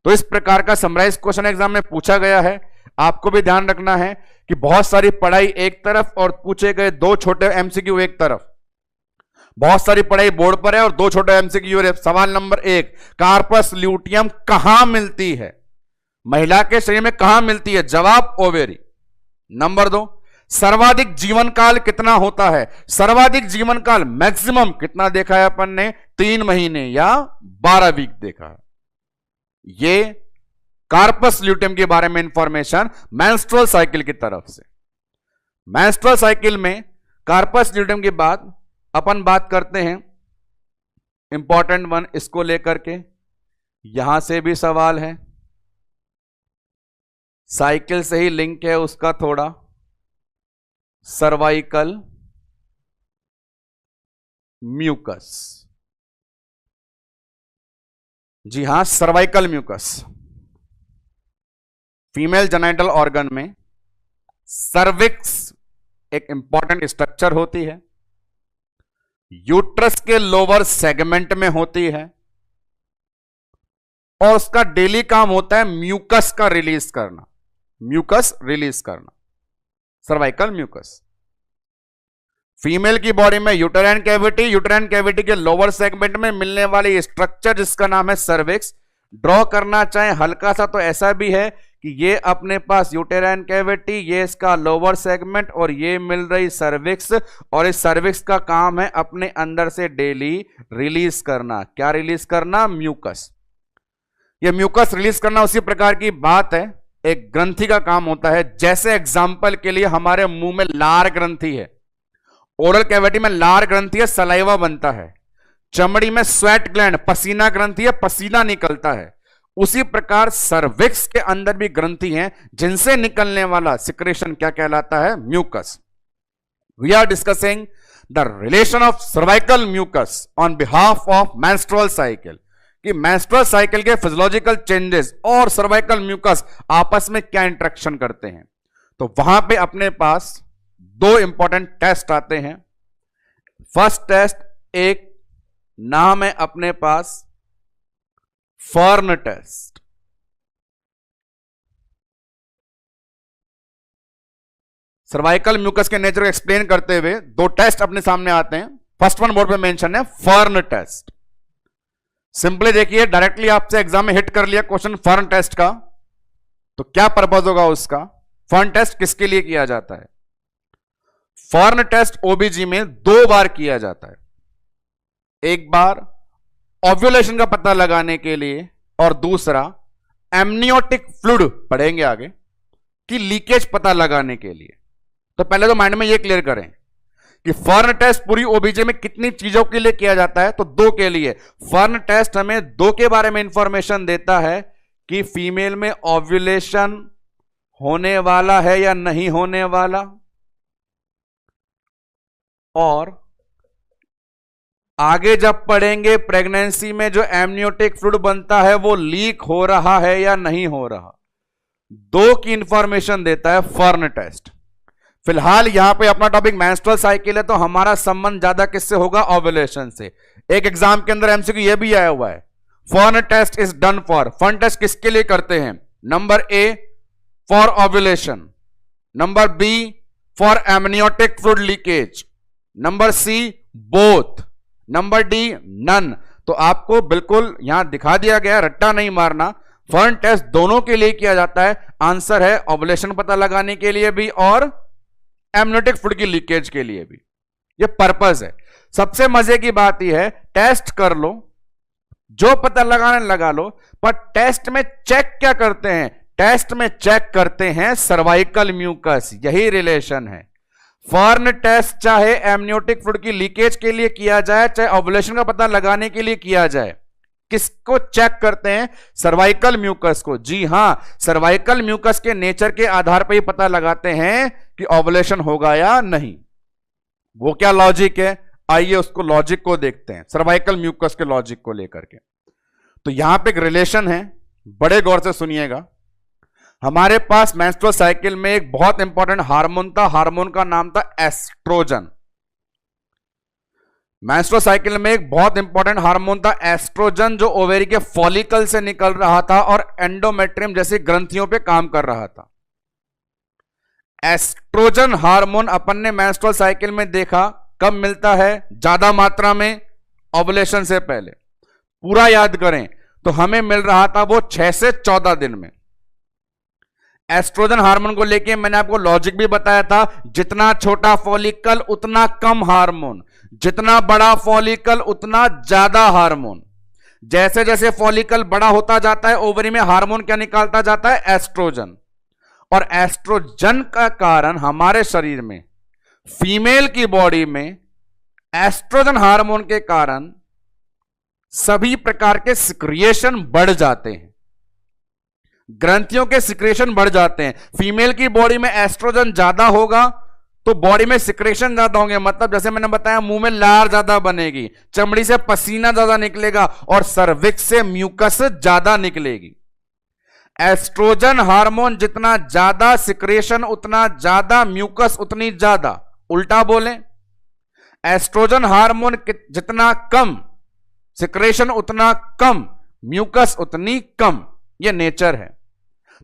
तो इस प्रकार का समराइज क्वेश्चन एग्जाम में पूछा गया है। आपको भी ध्यान रखना है कि बहुत सारी पढ़ाई एक तरफ और पूछे गए 2 छोटे एमसीक्यू एक तरफ। बहुत सारी पढ़ाई बोर्ड पर है और 2 छोटे एमसीक्यू। सवाल नंबर 1, कार्पस ल्यूटियम कहां मिलती है, महिला के शरीर में कहां मिलती है, जवाब ओवेरी। नंबर 2, सर्वाधिक जीवन काल कितना होता है, सर्वाधिक जीवन काल मैक्सिमम कितना देखा है अपन ने, 3 महीने या 12 वीक देखा है। ये कार्पस ल्यूटियम के बारे में इंफॉर्मेशन मेंस्ट्रुअल साइकिल की तरफ से। मेंस्ट्रुअल साइकिल में कार्पस ल्यूटियम के बाद अपन बात करते हैं इंपॉर्टेंट वन, इसको लेकर के यहां से भी सवाल है, साइकिल से ही लिंक है उसका थोड़ा, सर्वाइकल म्यूकस। जी हां, cervical mucus female genital organ में सर्विक्स एक इंपॉर्टेंट स्ट्रक्चर होती है, यूट्रस के लोअर सेगमेंट में होती है और उसका डेली काम होता है म्यूकस का रिलीज करना, म्यूकस रिलीज करना, सर्वाइकल म्यूकस। फीमेल की बॉडी में यूटेराइन कैविटी, यूटेराइन कैविटी के लोअर सेगमेंट में मिलने वाली स्ट्रक्चर जिसका नाम है सर्विक्स, ड्रॉ करना चाहें हल्का सा तो ऐसा भी है कि ये अपने पास यूटेराइन कैविटी, ये इसका लोअर सेगमेंट और ये मिल रही सर्विक्स, और इस सर्विक्स का काम है अपने अंदर से डेली रिलीज करना। क्या रिलीज करना? म्यूकस। ये म्यूकस रिलीज करना उसी प्रकार की बात है, एक ग्रंथि का काम होता है। जैसे एग्जाम्पल के लिए हमारे मुंह में लार ग्रंथि है, ओरल कैविटी में लार ग्रंथि है, सलाइवा बनता है। चमड़ी में स्वेट ग्लैंड, पसीना ग्रंथि है, पसीना निकलता है। उसी प्रकार सर्विक्स के अंदर भी ग्रंथि हैं जिनसे निकलने वाला सिक्रेशन क्या कहलाता है? Mucus. We are discussing the relation of cervical mucus on behalf of menstrual cycle, कि मेंस्ट्रुअल साइकिल के फिजियोलॉजिकल चेंजेस और सर्वाइकल म्यूकस आपस में क्या इंटरेक्शन करते हैं। तो वहां पे अपने पास दो इंपॉर्टेंट टेस्ट आते हैं। फर्स्ट टेस्ट, एक नाम है अपने पास फर्न टेस्ट। सर्वाइकल म्यूकस के नेचर को एक्सप्लेन करते हुए दो टेस्ट अपने सामने आते हैं। फर्स्ट वन बोर्ड पे मेंशन है फर्न टेस्ट। सिंपली देखिए, डायरेक्टली आपसे एग्जाम में हिट कर लिया क्वेश्चन फर्न टेस्ट का, तो क्या पर्पज होगा उसका? फर्न टेस्ट किसके लिए किया जाता है? फर्न टेस्ट ओबीजी में दो बार किया जाता है। एक बार ओव्यूलेशन का पता लगाने के लिए, और दूसरा एमनियोटिक फ्लूइड, पढ़ेंगे आगे, की लीकेज पता लगाने के लिए। तो पहले तो माइंड में यह क्लियर करें कि फर्न टेस्ट पूरी ओबीजे में कितनी चीजों के लिए किया जाता है? तो दो के लिए। फर्न टेस्ट हमें दो के बारे में इंफॉर्मेशन देता है कि फीमेल में ओव्यूलेशन होने वाला है या नहीं होने वाला, और आगे जब पढ़ेंगे प्रेगनेंसी में जो एमनियोटिक फ्लूइड बनता है वो लीक हो रहा है या नहीं हो रहा। दो की इंफॉर्मेशन देता है फर्न टेस्ट। फिलहाल यहां पे अपना टॉपिक मेंस्ट्रुअल साइकिल है, तो हमारा संबंध ज्यादा किससे होगा? ओव्यूलेशन से। एक एग्जाम के अंदर एमसीक्यू ये भी आया हुआ है, fern test is done for. Fern test किसके लिए करते हैं? Number A for ovulation, number B for amniotic fluid leakage, number C both, number D none. तो आपको बिल्कुल यहां दिखा दिया गया, रट्टा नहीं मारना। फर्न टेस्ट दोनों के लिए किया जाता है। आंसर है ओव्यूलेशन पता लगाने के लिए भी और एमनियोटिक फ्लूइड की लीकेज के लिए भी। ये पर्पस है। सबसे मजे की बात यह है, टेस्ट कर लो, जो पता लगाने लगा लो, पर टेस्ट में चेक क्या करते हैं? टेस्ट में चेक करते हैं सर्वाइकल म्यूकस। यही रिलेशन है। फर्न टेस्ट चाहे एमनियोटिक फ्लूइड की लीकेज के लिए किया जाए, चाहे ओव्यूलेशन का पता लगाने के लिए किया जाए, किसको चेक करते हैं? सर्वाइकल म्यूकस को। जी हां, सर्वाइकल म्यूकस के नेचर के आधार पर ही पता लगाते हैं कि ओव्यूलेशन होगा या नहीं। वो क्या लॉजिक है? आइए उसको लॉजिक को देखते हैं, सर्वाइकल म्यूकस के लॉजिक को लेकर के। तो यहां पे एक रिलेशन है, बड़े गौर से सुनिएगा। हमारे पास मेंस्ट्रुअल साइकिल में एक बहुत इंपॉर्टेंट हार्मोन था, हार्मोन का नाम था एस्ट्रोजन। मेंस्ट्रुअल साइकिल में एक बहुत इंपॉर्टेंट हार्मोन था एस्ट्रोजन, जो ओवेरी के फॉलिकल से निकल रहा था और एंडोमेट्रियम जैसी ग्रंथियों पे काम कर रहा था। एस्ट्रोजन हार्मोन अपन ने मेंस्ट्रुअल साइकिल में देखा कब मिलता है? ज्यादा मात्रा में, ओव्यूलेशन से पहले। पूरा याद करें तो हमें मिल रहा था वो 6 से 14 दिन में। एस्ट्रोजन हार्मोन को लेके मैंने आपको लॉजिक भी बताया था, जितना छोटा फॉलिकल उतना कम हार्मोन, जितना बड़ा फॉलिकल उतना ज्यादा हार्मोन। जैसे जैसे फॉलिकल बड़ा होता जाता है, ओवरी में हार्मोन क्या निकालता जाता है? एस्ट्रोजन। और एस्ट्रोजन का कारण हमारे शरीर में, फीमेल की बॉडी में एस्ट्रोजन हार्मोन के कारण सभी प्रकार के सिक्रिएशन बढ़ जाते हैं, ग्रंथियों के सिक्रेशन बढ़ जाते हैं। फीमेल की बॉडी में एस्ट्रोजन ज्यादा होगा तो बॉडी में सिक्रेशन ज्यादा होंगे, मतलब जैसे मैंने बताया मुंह में लार ज्यादा बनेगी, चमड़ी से पसीना ज्यादा निकलेगा और सर्विक्स से म्यूकस ज्यादा निकलेगी। एस्ट्रोजन हार्मोन जितना ज्यादा, सिक्रेशन उतना ज्यादा, म्यूकस उतनी ज्यादा। उल्टा बोलें, एस्ट्रोजन हार्मोन जितना कम, सिक्रेशन उतना कम, म्यूकस उतनी कम। यह नेचर है।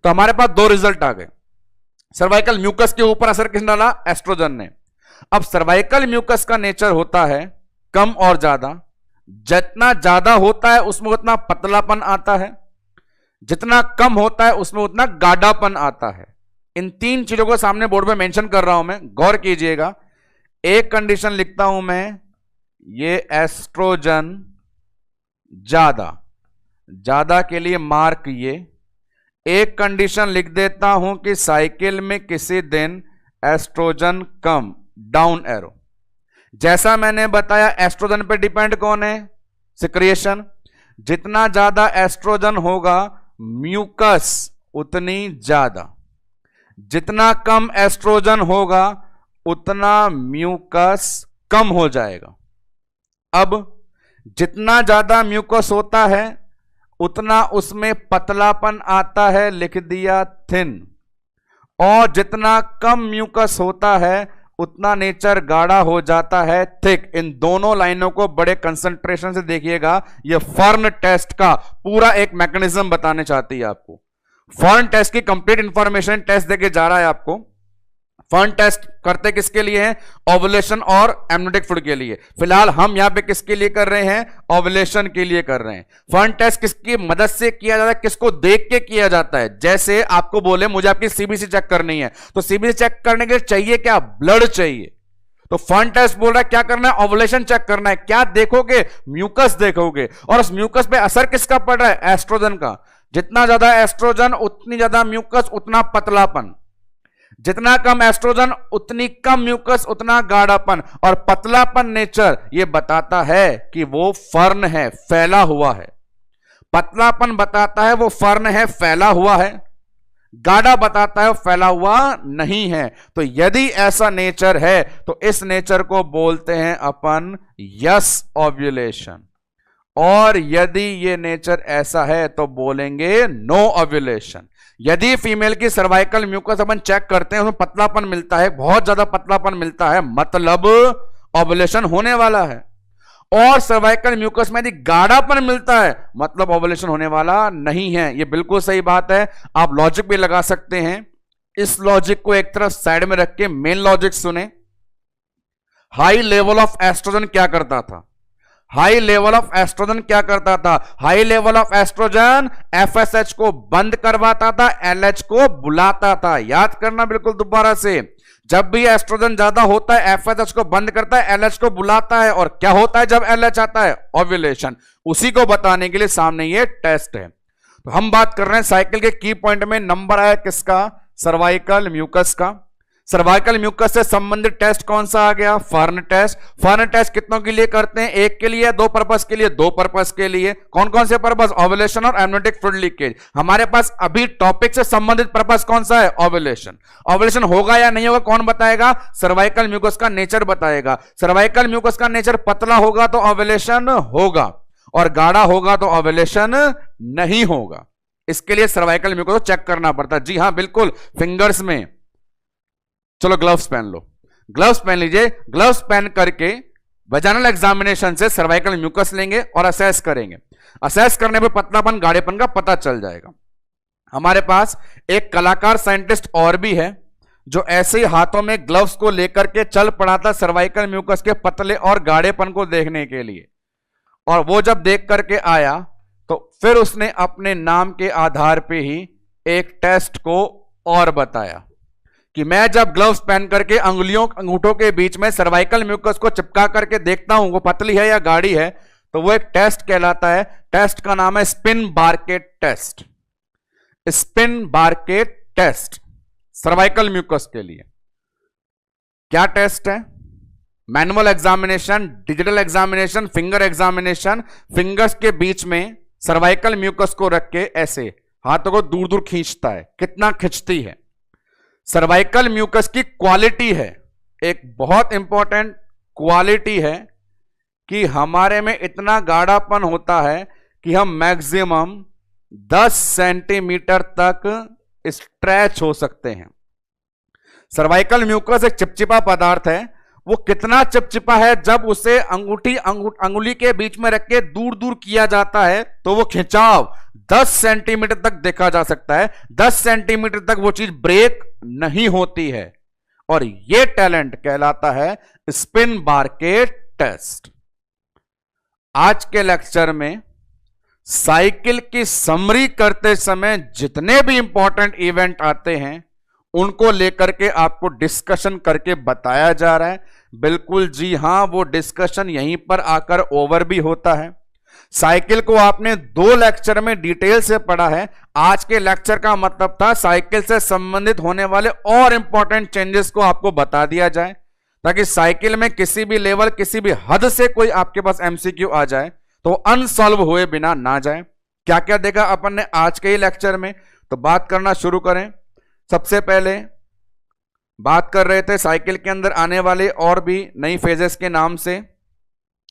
तो हमारे पास दो रिजल्ट आ गए। सर्वाइकल म्यूकस के ऊपर असर किसने डाला? एस्ट्रोजन ने। अब सर्वाइकल म्यूकस का नेचर होता है कम और ज्यादा। जितना ज्यादा होता है उसमें उतना पतलापन आता है, जितना कम होता है उसमें उतना गाढ़ापन आता है। इन 3 चीजों को सामने बोर्ड पे मेंशन कर रहा हूं मैं, गौर कीजिएगा। एक कंडीशन लिखता हूं मैं, ये एस्ट्रोजन ज्यादा के लिए मार्क ये। एक कंडीशन लिख देता हूं कि साइकिल में किसी दिन एस्ट्रोजन कम, डाउन एरो। जैसा मैंने बताया एस्ट्रोजन पे डिपेंड कौन है, सिक्रिएशन। जितना ज्यादा एस्ट्रोजन होगा म्यूकस उतनी ज्यादा, जितना कम एस्ट्रोजन होगा उतना म्यूकस कम हो जाएगा। अब जितना ज्यादा म्यूकस होता है उतना उसमें पतलापन आता है, लिख दिया थिन। और जितना कम म्यूकस होता है उतना नेचर गाढ़ा हो जाता है, थिक। इन दोनों लाइनों को बड़े कंसंट्रेशन से देखिएगा। यह फर्न टेस्ट का पूरा एक मैकेनिज्म बताने चाहती है आपको। फर्न टेस्ट की कंप्लीट इंफॉर्मेशन टेस्ट देके जा रहा है आपको। फर्न टेस्ट करते किसके लिए हैं, ओवुलेशन और एमनियोटिक फ्लूइड के लिए। फिलहाल हम यहां पे किसके लिए कर रहे हैं, ओवुलेशन के लिए कर रहे हैं। फर्न टेस्ट किसकी मदद से किया जाता है, किसको देख के किया जाता है। जैसे आपको बोले मुझे आपकी सीबीसी चेक करनी है, तो सीबीसी चेक करने के लिए चाहिए क्या, ब्लड चाहिए। तो फर्न टेस्ट बोल रहा है क्या करना है, ओवुलेशन चेक करना है। क्या देखोगे, म्यूकस देखोगे। और उस म्यूकस पे असर किसका पड़ रहा है, एस्ट्रोजन का। जितना ज्यादा एस्ट्रोजन उतनी ज्यादा म्यूकस उतना पतलापन, जितना कम एस्ट्रोजन उतनी कम म्यूकस उतना गाढ़ापन। और पतलापन नेचर ये बताता है कि वो फर्न है, फैला हुआ है। पतलापन बताता है वो फर्न है, फैला हुआ है। गाढ़ा बताता है फैला हुआ नहीं है। तो यदि ऐसा नेचर है तो इस नेचर को बोलते हैं अपन यस ओव्यूलेशन। और यदि ये नेचर ऐसा है तो बोलेंगे नो ओव्यूलेशन। यदि फीमेल की सर्वाइकल म्यूकस अपन चेक करते हैं उसमें पतलापन मिलता है, बहुत ज्यादा पतलापन मिलता है, मतलब ओवुलेशन होने वाला है। और सर्वाइकल म्यूकस में यदि गाढ़ापन मिलता है मतलब ओवुलेशन होने वाला नहीं है। यह बिल्कुल सही बात है। आप लॉजिक भी लगा सकते हैं। इस लॉजिक को एक तरफ साइड में रख के मेन लॉजिक सुने। हाई लेवल ऑफ एस्ट्रोजन क्या करता था, हाई लेवल ऑफ एस्ट्रोजन क्या करता था, high level of oestrogen FSH को बंद करवाता था, एलएच को बुलाता था। याद करना बिल्कुल दोबारा से, जब भी एस्ट्रोजन ज्यादा होता है एफएसएच को बंद करता है, एलएच को बुलाता है। और क्या होता है जब एलएच आता है, ओव्यूलेशन। उसी को बताने के लिए सामने ये टेस्ट है। तो हम बात कर रहे हैं साइकिल के की पॉइंट में नंबर आया किसका, सर्वाइकल म्यूकस का। सर्वाइकल म्यूकस से संबंधित टेस्ट कौन सा आ गया, फर्न टेस्ट। फर्न टेस्ट कितनों के लिए करते हैं, एक के लिए, दो पर्पस के लिए, दो पर्पस के लिए। कौन कौन से पर्पस, ओवुलेशन और एमनियोटिक फ्लूइड लीकेज। हमारे पास अभी टॉपिक से संबंधित पर्पस कौन सा है, ओवुलेशन। ओवुलेशन होगा या नहीं होगा कौन बताएगा, सर्वाइकल म्यूकस का नेचर बताएगा। सर्वाइकल म्यूकस का नेचर पतला होगा तो ओवुलेशन होगा, और गाढ़ा होगा तो ओवुलेशन नहीं होगा। इसके लिए सर्वाइकल म्यूकस को चेक करना पड़ता है। जी हां बिल्कुल, फिंगर्स में। चलो ग्लव्स पहन लो, ग्लव्स पहन लीजिए। ग्लव्स पहन करके वजाइनल एग्जामिनेशन से सर्वाइकल म्यूकस लेंगे और असेस करेंगे। असेस करने पे पतलापन गाढ़ेपन का पता चल जाएगा। हमारे पास एक कलाकार साइंटिस्ट और भी है जो ऐसे ही हाथों में ग्लव्स को लेकर के चल पड़ा था सर्वाइकल म्यूकस के पतले और गाढ़ेपन को देखने के लिए। और वो जब देख करके आया तो फिर उसने अपने नाम के आधार पे ही एक टेस्ट को और बताया कि मैं जब ग्लव्स पहन करके अंगूठों के बीच में सर्वाइकल म्यूकस को चिपका करके देखता हूं वो पतली है या गाढ़ी है, तो वो एक टेस्ट कहलाता है। टेस्ट का नाम है spinnbarkeit test. Spinnbarkeit test cervical mucus के लिए क्या टेस्ट है, manual examination, digital examination, finger examination. Fingers के बीच में सर्वाइकल म्यूकस को रख के ऐसे हाथों को दूर दूर खींचता है, कितना खींचती है। सर्वाइकल म्यूकस की क्वालिटी है, एक बहुत इंपॉर्टेंट क्वालिटी है कि हमारे में इतना गाढ़ापन होता है कि हम मैक्सिमम 10 सेंटीमीटर तक स्ट्रेच हो सकते हैं। सर्वाइकल म्यूकस एक चिपचिपा पदार्थ है। वो कितना चिपचिपा है, जब उसे अंगुली के बीच में रख के दूर दूर किया जाता है तो वो खिंचाव 10 सेंटीमीटर तक देखा जा सकता है। 10 सेंटीमीटर तक वो चीज ब्रेक नहीं होती है। और ये टैलेंट कहलाता है स्पिन बार्केट टेस्ट। आज के लेक्चर में साइकिल की समरी करते समय जितने भी इंपॉर्टेंट इवेंट आते हैं उनको लेकर के आपको डिस्कशन करके बताया जा रहा है। बिल्कुल जी हां, वो डिस्कशन यहीं पर आकर ओवर भी होता है। साइकिल को आपने 2 लेक्चर में डिटेल से पढ़ा है। आज के लेक्चर का मतलब था साइकिल से संबंधित होने वाले और इंपॉर्टेंट चेंजेस को आपको बता दिया जाए, ताकि साइकिल में किसी भी लेवल, किसी भी हद से कोई आपके पास एमसीक्यू आ जाए तो अनसॉल्व हुए बिना ना जाए। क्या क्या देखा अपन ने आज के ही लेक्चर में, तो बात करना शुरू करें। सबसे पहले बात कर रहे थे साइकिल के अंदर आने वाले और भी नई फेजेस के नाम से।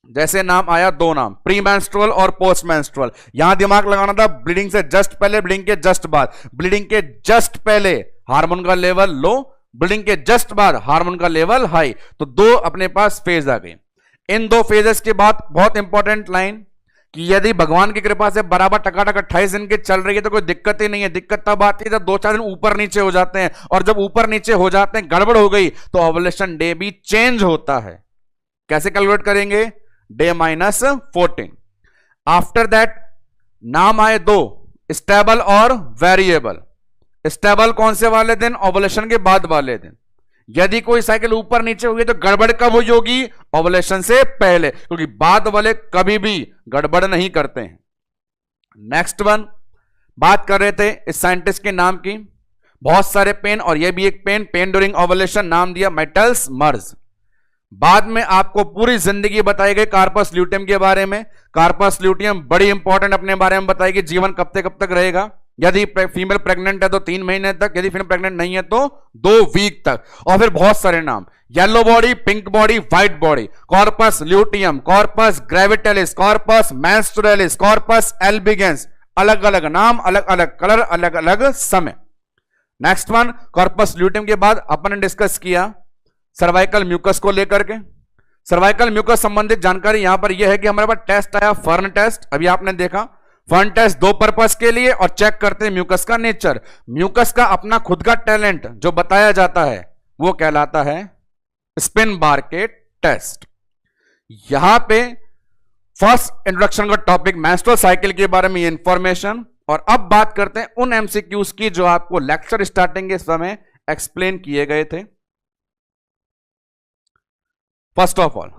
जैसे नाम आया 2 नाम, प्री मेंस्ट्रुअल और पोस्ट मेंस्ट्रुअल। यहां दिमाग लगाना था, ब्लीडिंग से जस्ट पहले, ब्लीडिंग के जस्ट बाद। ब्लीडिंग के जस्ट पहले हार्मोन का लेवल लो, ब्लीडिंग के जस्ट बाद हार्मोन का लेवल हाई। तो 2 अपने पास फेज आ गए। इन 2 फेजेस के बाद बहुत इंपॉर्टेंट लाइन कि यदि भगवान की कृपा से बराबर टकाटक 28 दिन की चल रही है तो कोई दिक्कत ही नहीं है। दिक्कत तब आती है जब 2-4 दिन ऊपर नीचे हो जाते हैं, और जब ऊपर नीचे हो जाते हैं, गड़बड़ हो गई, तो ओवुलेशन डे भी चेंज होता है। कैसे कैलकुलेट करेंगे? डे -14। आफ्टर दैट नाम आए 2, स्टेबल और वेरिएबल। स्टेबल कौन से वाले दिन? ओवुलेशन के बाद वाले दिन। यदि कोई साइकिल ऊपर नीचे हुई तो गड़बड़ कब हुई होगी? ओवुलेशन से पहले, क्योंकि बाद वाले कभी भी गड़बड़ नहीं करते हैं। नेक्स्ट वन, बात कर रहे थे इस साइंटिस्ट के नाम की। बहुत सारे पेन, और यह भी एक पेन ड्यूरिंग ओवुलेशन, नाम दिया मेटल्स मर्ज। बाद में आपको पूरी जिंदगी बताई गई कार्पस ल्यूटियम के बारे में। कार्पस ल्यूटियम बड़ी इंपॉर्टेंट अपने बारे में बताएगी, जीवन कब तक रहेगा। यदि फीमेल प्रेग्नेंट है तो 3 महीने तक, यदि फीमेल प्रेग्नेंट नहीं है तो 2 वीक तक। और फिर बहुत सारे नाम, yellow body, pink body, white body, corpus luteum, corpus graviditatis, corpus menstrualis, corpus albicans. अलग अलग नाम, अलग अलग कलर, अलग अलग समय। नेक्स्ट वन, कॉर्पस ल्यूटियम के बाद अपन ने डिस्कस किया सर्वाइकल म्यूकस को लेकर के। सर्वाइकल म्यूकस संबंधित जानकारी यहां पर यह है कि हमारे पास टेस्ट आया फर्न टेस्ट। अभी आपने देखा फर्न टेस्ट 2 पर्पस के लिए, और चेक करते हैं म्यूकस का नेचर। म्यूकस का अपना खुद का टैलेंट जो बताया जाता है वो कहलाता है स्पिन बारकेट टेस्ट। यहां पे फर्स्ट इंट्रोडक्शन का टॉपिक मेंस्ट्रुअल साइकिल के बारे में इंफॉर्मेशन। और अब बात करते हैं उन एमसीक्यूज की जो आपको लेक्चर स्टार्टिंग के समय एक्सप्लेन किए गए थे। फर्स्ट ऑफ ऑल,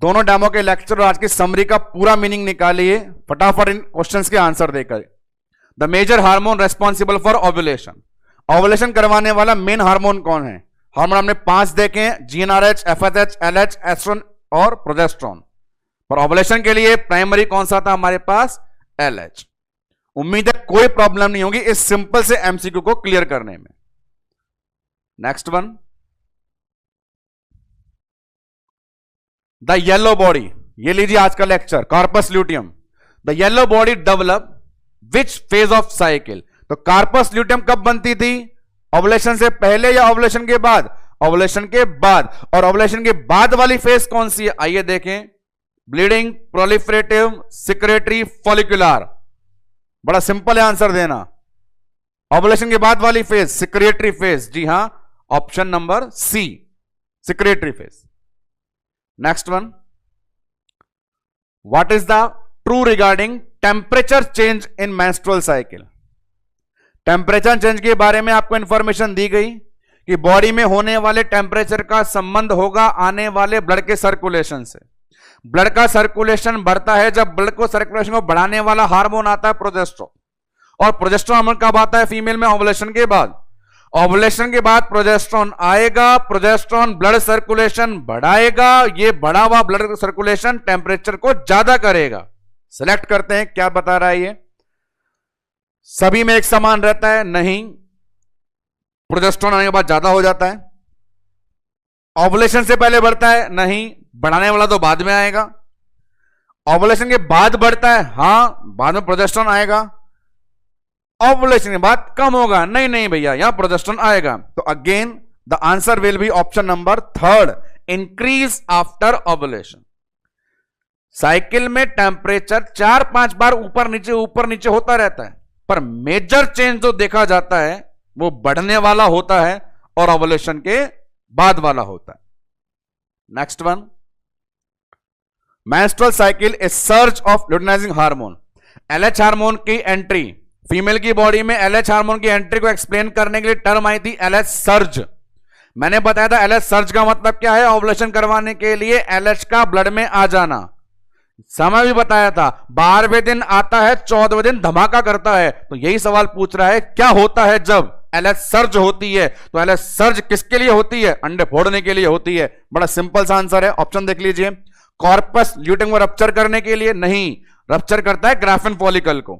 दोनों डेमो के लेक्चर और आज की समरी का पूरा मीनिंग निकालिए फटाफट इन क्वेश्चंस के आंसर देकर। The major hormone responsible for ovulation. Ovulation करवाने वाला मेन हार्मोन कौन है? हार्मोन हमने 5 देखे हैं, जीएनआरएच, एफएसएच, एलएच, एस्ट्रोन और प्रोजेस्टेरोन। पर ओवुलेशन के लिए प्राइमरी कौन सा था हमारे पास? एलएच। उम्मीद है कोई प्रॉब्लम नहीं होगी इस सिंपल से एमसीक्यू को क्लियर करने में। Next one, the yellow body. ये लीजिए आज का lecture, corpus luteum. The yellow body develop which phase of cycle. तो कार्पस ल्यूटियम कब बनती थी? ओवुलेशन से पहले या ओवुलेशन के बाद? ओवुलेशन के बाद। और ओवुलेशन के बाद वाली फेज कौन सी है? आइए देखें, ब्लीडिंग, प्रोलिफरेटिव, सिक्रेटरी, फॉलिकुलर। बड़ा सिंपल है आंसर देना। ओवुलेशन के बाद वाली फेज सिक्रेटरी फेज। जी हां, option number C, secretory phase. Next one, what is the true regarding temperature change in menstrual cycle? Temperature change के बारे में आपको इंफॉर्मेशन दी गई कि बॉडी में होने वाले टेम्परेचर का संबंध होगा आने वाले ब्लड के सर्कुलेशन से। ब्लड का सर्कुलेशन बढ़ता है जब ब्लड को सर्कुलेशन को बढ़ाने वाला हार्मोन आता है प्रोजेस्टेरोन, और प्रोजेस्टेरोन हार्मोन कब आता है फीमेल में? ओवुलेशन के बाद। ओवुलेशन के बाद प्रोजेस्टेरोन आएगा, प्रोजेस्टेरोन ब्लड सर्कुलेशन बढ़ाएगा, ये बढ़ा हुआ ब्लड सर्कुलेशन टेम्परेचर को ज्यादा करेगा। सिलेक्ट करते हैं क्या बता रहा है ये। सभी में एक समान रहता है? नहीं, प्रोजेस्टेरोन आने के बाद ज्यादा हो जाता है। ओवुलेशन से पहले बढ़ता है? नहीं, बढ़ाने वाला तो बाद में आएगा। ओवुलेशन के बाद बढ़ता है? हां, बाद में प्रोजेस्टेरोन आएगा। ओवुलेशन के बाद कम होगा? नहीं नहीं भैया, यहां प्रोजेस्टेरोन आएगा। तो again the answer will be option number 3, increase after ovulation. Cycle में टेम्परेचर 4-5 बार ऊपर नीचे होता रहता है, पर मेजर चेंज जो देखा जाता है वो बढ़ने वाला होता है और ओवुलेशन के बाद वाला होता है। Next one, menstrual cycle A surge of luteinizing hormone. LH hormone की एंट्री, फीमेल की बॉडी में एलएच हार्मोन की एंट्री को एक्सप्लेन करने के लिए टर्म आई थी एलएच सर्ज। मैंने बताया था एलएच सर्ज का मतलब क्या है, ओवुलेशन करवाने के लिए एलएच का ब्लड में आ जाना। समय भी बताया था, 12वें दिन आता है, 14वें दिन धमाका करता है। तो यही सवाल पूछ रहा है क्या होता है जब एलएच सर्ज होती है। तो एलएच सर्ज किसके लिए होती है, अंडे फोड़ने के लिए होती है। बड़ा सिंपल सा आंसर है, ऑप्शन देख लीजिए। कॉर्पस ल्यूटेम को रप्चर करने के लिए नहीं, रप्चर करता है ग्राफिन फॉलिकल को।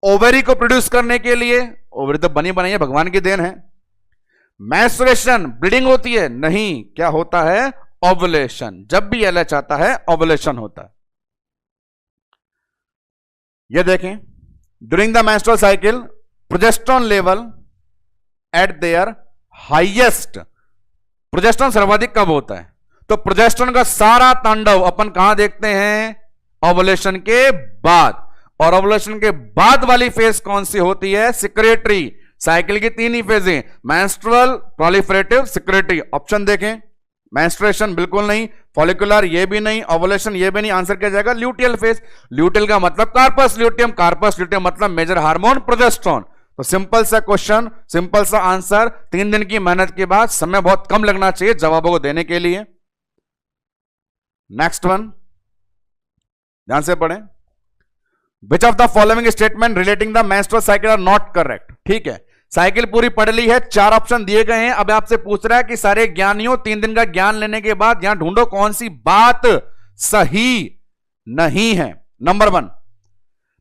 ओवरी को प्रोड्यूस करने के लिए, ओवरी तो बनी बनाई है, भगवान की देन है। मैस्टुरेशन, ब्लीडिंग होती है, नहीं, क्या होता है, ओवुलेशन। जब भी एलएच आता है ओवुलेशन होता है। ये देखें, during the menstrual cycle progesterone level eight there highest. Progesterone सर्वाधिक कब होता है, तो प्रोजेस्टेरोन का सारा तांडव अपन कहां देखते हैं, ओवुलेशन के बाद। और ओवुलेशन के बाद वाली फेज कौन सी होती है, सिक्रेटरी। साइकिल की 3 ही फेजें, मेंस्ट्रुअल, प्रोलिफरेटिव, सिक्रेटरी। ऑप्शन देखें, मेंस्ट्रुएशन बिल्कुल नहीं, फॉलिकुलर ये भी नहीं, ओवुलेशन ये भी नहीं। आंसर क्या जाएगा, ल्यूटियल फेज। ल्यूटियल का मतलब कार्पस ल्यूटियम, कार्पस ल्यूटियम मतलब मेजर हार्मोन प्रोजेस्टेरोन। तो सिंपल सा क्वेश्चन, सिंपल सा आंसर। 3 दिन की मेहनत के बाद, समय बहुत कम लगना चाहिए जवाबों को देने के लिए। नेक्स्ट वन, ध्यान से पढ़ें। Which of the following statement relating the menstrual cycle are not correct. ठीक है, साइकिल पूरी पढ़ ली है, 4 ऑप्शन दिए गए हैं। अब आपसे पूछ रहा है कि सारे ज्ञानियों 3 दिन का ज्ञान लेने के बाद यहां ढूंढो कौन सी बात सही नहीं है। Number 1,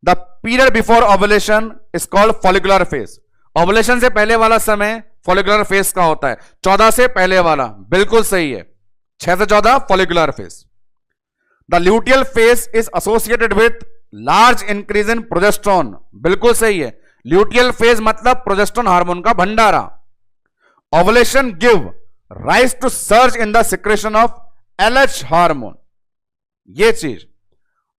the period before ovulation is called follicular phase. Ovulation से पहले वाला समय फॉलिकुलर फेज का होता है। 14 से पहले वाला बिल्कुल सही है, 6 से 14 follicular phase. The luteal phase is associated with large increase in progesterone, बिल्कुल सही है। ल्यूटियल फेज मतलब प्रोजेस्टेरोन हार्मोन का भंडारा। Ovulation give rise to surge in the secretion of LH hormone, ये चीज।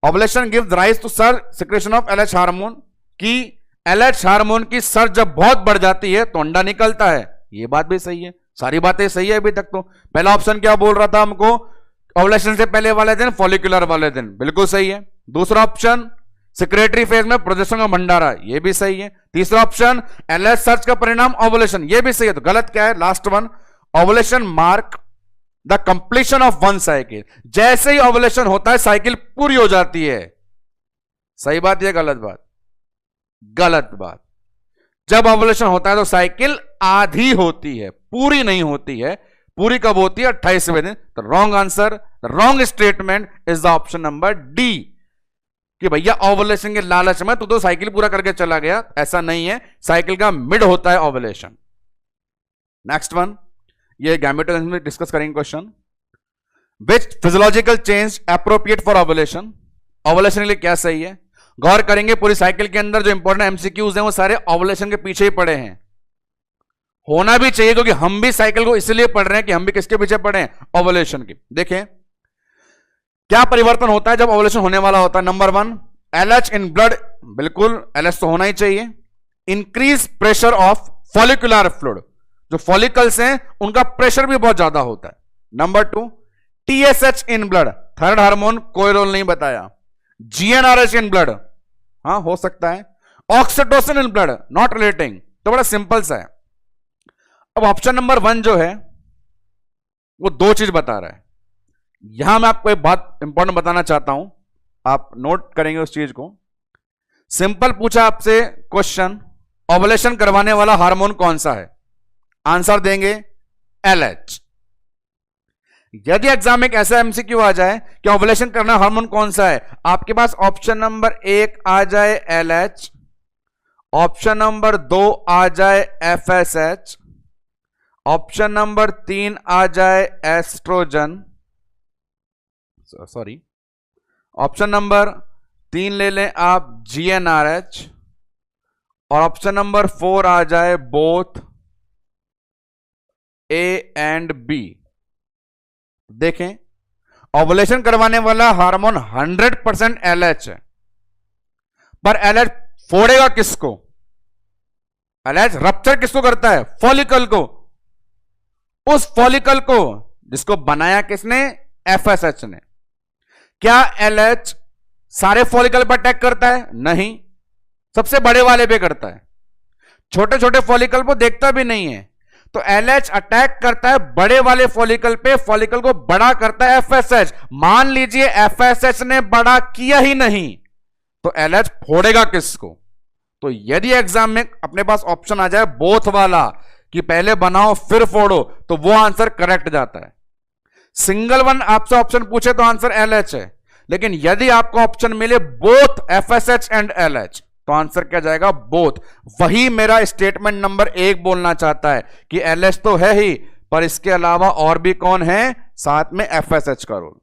Ovulation give rise to surge secretion of LH hormone की LH hormone की सर्ज जब बहुत बढ़ जाती है तो अंडा निकलता है, ये बात भी सही है। सारी बातें सही है अभी तक। तो पहला ऑप्शन क्या बोल रहा था हमको, ओवुलेशन से पहले वाले दिन, फॉलिकुलर वाले दिन, बिल्कुल सही है। दूसरा ऑप्शन सिक्रेटरी फेज में प्रोजेस्टेरोन का भंडारा, ये भी सही है। तीसरा ऑप्शन एलएच सर्ज का परिणाम ओवुलेशन, ये भी सही है। तो गलत क्या है, last one, ovulation mark the completion of one cycle. जैसे ही ओवुलेशन होता है साइकिल पूरी हो जाती है। सही बात है, गलत बात, गलत बात। जब ओवुलेशन होता है तो साइकिल आधी होती है, पूरी नहीं होती है। पूरी कब होती है, 28वें दिन। तो wrong answer, wrong statement is the option number D, कि भैया ओवुलेशन के लालच में तो साइकिल पूरा करके चला गया, ऐसा नहीं है। साइकिल का मिड होता है ओवुलेशन। नेक्स्ट वन, ये गैमेटोजेनेसिस में डिस्कस करेंगे question. Which physiological change appropriate for ovulation, ovulation के लिए क्या सही है। गौर करेंगे पूरी साइकिल के अंदर जो इंपॉर्टेंट एमसीक्यूज हैं वो सारे ओवुलेशन के पीछे ही पड़े हैं। होना भी चाहिए क्योंकि हम भी साइकिल को इसलिए पढ़ रहे हैं कि हम भी किसके पीछे पढ़े हैं, ओवुलेशन के। देखें क्या परिवर्तन होता है जब ओवुलेशन होने वाला होता है। नंबर 1, एलएच इन ब्लड, बिल्कुल एलएच तो होना ही चाहिए। Increase pressure of follicular fluid, जो फॉलिकल्स हैं उनका प्रेशर भी बहुत ज्यादा होता है। Number 2, TSH in blood, thyroid hormone कोई रोल नहीं बताया। जीएनआरएच इन ब्लड, हाँ हो सकता है। Oxytocin in blood, not relating. तो बड़ा सिंपल सा है। अब ऑप्शन नंबर 1 जो है वो 2 चीज बता रहा है। यहां मैं आपको एक बात इंपॉर्टेंट बताना चाहता हूं, आप नोट करेंगे उस चीज को। सिंपल पूछा आपसे क्वेश्चन, ओवुलेशन करवाने वाला हार्मोन कौन सा है, आंसर देंगे एलएच। यदि एग्जाम में एक ऐसा एमसीक्यू आ जाए कि ओवुलेशन करना हार्मोन कौन सा है, आपके पास ऑप्शन नंबर 1 आ जाए एलएच, ऑप्शन नंबर 2 आ जाए एफएसएच, ऑप्शन नंबर 3 आ जाए एस्ट्रोजन, सॉरी ऑप्शन नंबर 3 ले लें आप जीएनआरएच, और ऑप्शन नंबर 4 आ जाए बोथ ए एंड बी। देखें ओवुलेशन करवाने वाला हार्मोन 100% एलएच है, पर एलएच फोड़ेगा किसको, एलएच रप्चर किसको करता है, फॉलिकल को। उस फॉलिकल को जिसको बनाया किसने, एफएसएच ने। क्या LH सारे फॉलिकल पर अटैक करता है? नहीं, सबसे बड़े वाले पे करता है, छोटे छोटे फॉलिकल को देखता भी नहीं है। तो LH अटैक करता है बड़े वाले फॉलिकल पे, फॉलिकल को बड़ा करता है FSH। मान लीजिए FSH ने बड़ा किया ही नहीं, तो LH फोड़ेगा किसको? तो यदि एग्जाम में अपने पास ऑप्शन आ जाए बोथ वाला कि पहले बनाओ फिर फोड़ो, तो वो आंसर करेक्ट जाता है। सिंगल वन आपसे ऑप्शन पूछे तो आंसर LH है, लेकिन यदि आपको ऑप्शन मिले बोथ FSH एंड LH, तो आंसर क्या जाएगा? बोथ। वही मेरा स्टेटमेंट नंबर 1 बोलना चाहता है कि LH तो है ही, पर इसके अलावा और भी कौन है? साथ में FSH का रोल।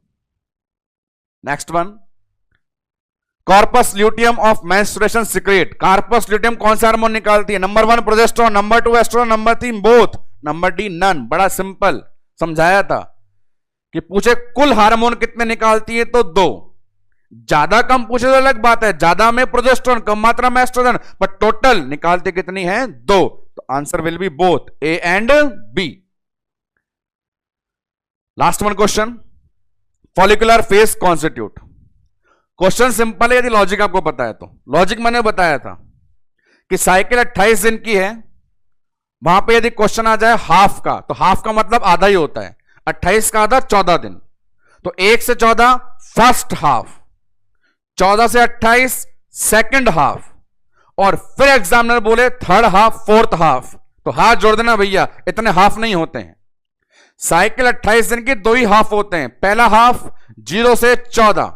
Next one, corpus luteum of menstruation secret. Corpus luteum कौन सा हार्मोन निकालती है? Number 1 progesterone, number 2 oestrogen, number 3 both, number D none. बड़ा सिंपल समझाया था कि पूछे कुल हार्मोन कितने निकालती है तो 2, ज्यादा कम पूछे तो अलग बात है, ज्यादा में प्रोजेस्टेरोन कम मात्रा में एस्ट्रोजन, पर टोटल निकालते कितनी है? 2। तो answer will be both A and B। Last one question, follicular phase constitute. Question simple है यदि लॉजिक आपको पता है तो। लॉजिक मैंने बताया था कि साइकिल 28 दिन की है, वहां पे यदि क्वेश्चन आ जाए हाफ का, तो हाफ का मतलब आधा ही होता है, 28 का आधा 14 दिन, तो 1 से 14 फर्स्ट हाफ, 14 से 28 सेकंड हाफ, और फिर एग्जामिनर बोले थर्ड हाफ फोर्थ हाफ, तो हाथ जोड़ देना भैया, इतने हाफ नहीं होते हैं। साइकिल 28 दिन के 2 ही हाफ होते हैं, पहला हाफ 0 से 14,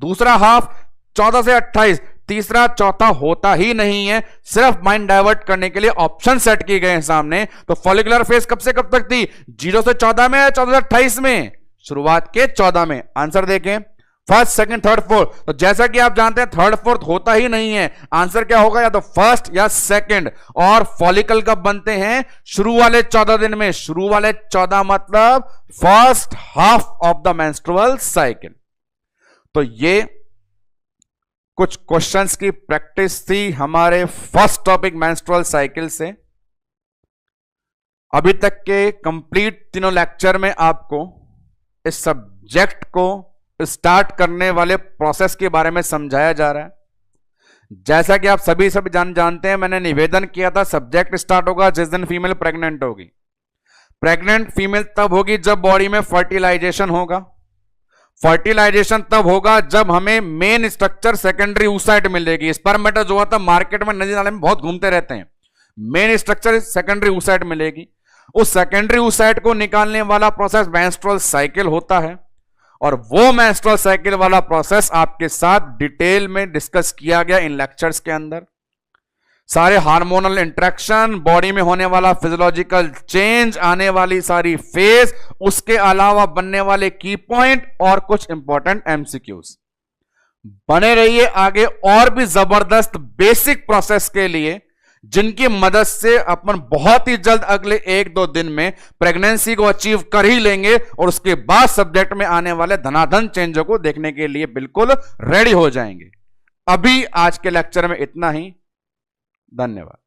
दूसरा हाफ 14 से 28, तीसरा चौथा होता ही नहीं है। सिर्फ माइंड डाइवर्ट करने के लिए ऑप्शन सेट किए गए हैं सामने। तो फॉलिकुलर फेज कब से कब तक थी? 0 से 14 में, 14 से 28 में, शुरुआत के 14 में। आंसर देखें, फर्स्ट सेकंड थर्ड फोर्थ। तो जैसा कि आप जानते हैं थर्ड फोर्थ होता ही नहीं है, आंसर क्या होगा? या तो फर्स्ट या सेकंड। और फॉलिकल कब बनते हैं? शुरू वाले 14 दिन में। शुरू वाले 14 मतलब first half of the menstrual cycle. तो ये कुछ क्वेश्चंस की प्रैक्टिस थी हमारे फर्स्ट टॉपिक मेंस्ट्रुअल साइकिल से। अभी तक के कंप्लीट तीनों लेक्चर में आपको इस सब्जेक्ट को स्टार्ट करने वाले प्रोसेस के बारे में समझाया जा रहा है। जैसा कि आप सभी जानते हैं, मैंने निवेदन किया था सब्जेक्ट स्टार्ट होगा जिस दिन फीमेल प्रेग्नेंट होगी। प्रेग्नेंट फीमेल तब होगी जब बॉडी में फर्टिलाइजेशन होगा। फर्टिलाइजेशन तब होगा जब हमें मेन स्ट्रक्चर सेकेंडरी oocyte मिलेगी। स्पर्मेटा जो होता है मार्केट में नदी नाले में बहुत घूमते रहते हैं, मेन स्ट्रक्चर सेकेंडरी oocyte मिलेगी। उस सेकेंडरी oocyte को निकालने वाला प्रोसेस मेंस्ट्रुअल साइकिल होता है, और वो मेंस्ट्रुअल साइकिल वाला प्रोसेस आपके साथ डिटेल में डिस्कस किया गया इन लेक्चर्स के अंदर। सारे हार्मोनल इंटरेक्शन, बॉडी में होने वाला फिजियोलॉजिकल चेंज, आने वाली सारी फेज, उसके अलावा बनने वाले की पॉइंट और कुछ इंपॉर्टेंट एमसीक्यूज। बने रहिए आगे और भी जबरदस्त बेसिक प्रोसेस के लिए, जिनकी मदद से अपन बहुत ही जल्द अगले 1-2 दिन में प्रेगनेंसी को अचीव कर ही लेंगे, और उसके बाद सब्जेक्ट में आने वाले धनाधन चेंजों को देखने के लिए बिल्कुल रेडी हो जाएंगे। अभी आज के लेक्चर में इतना ही। धन्यवाद।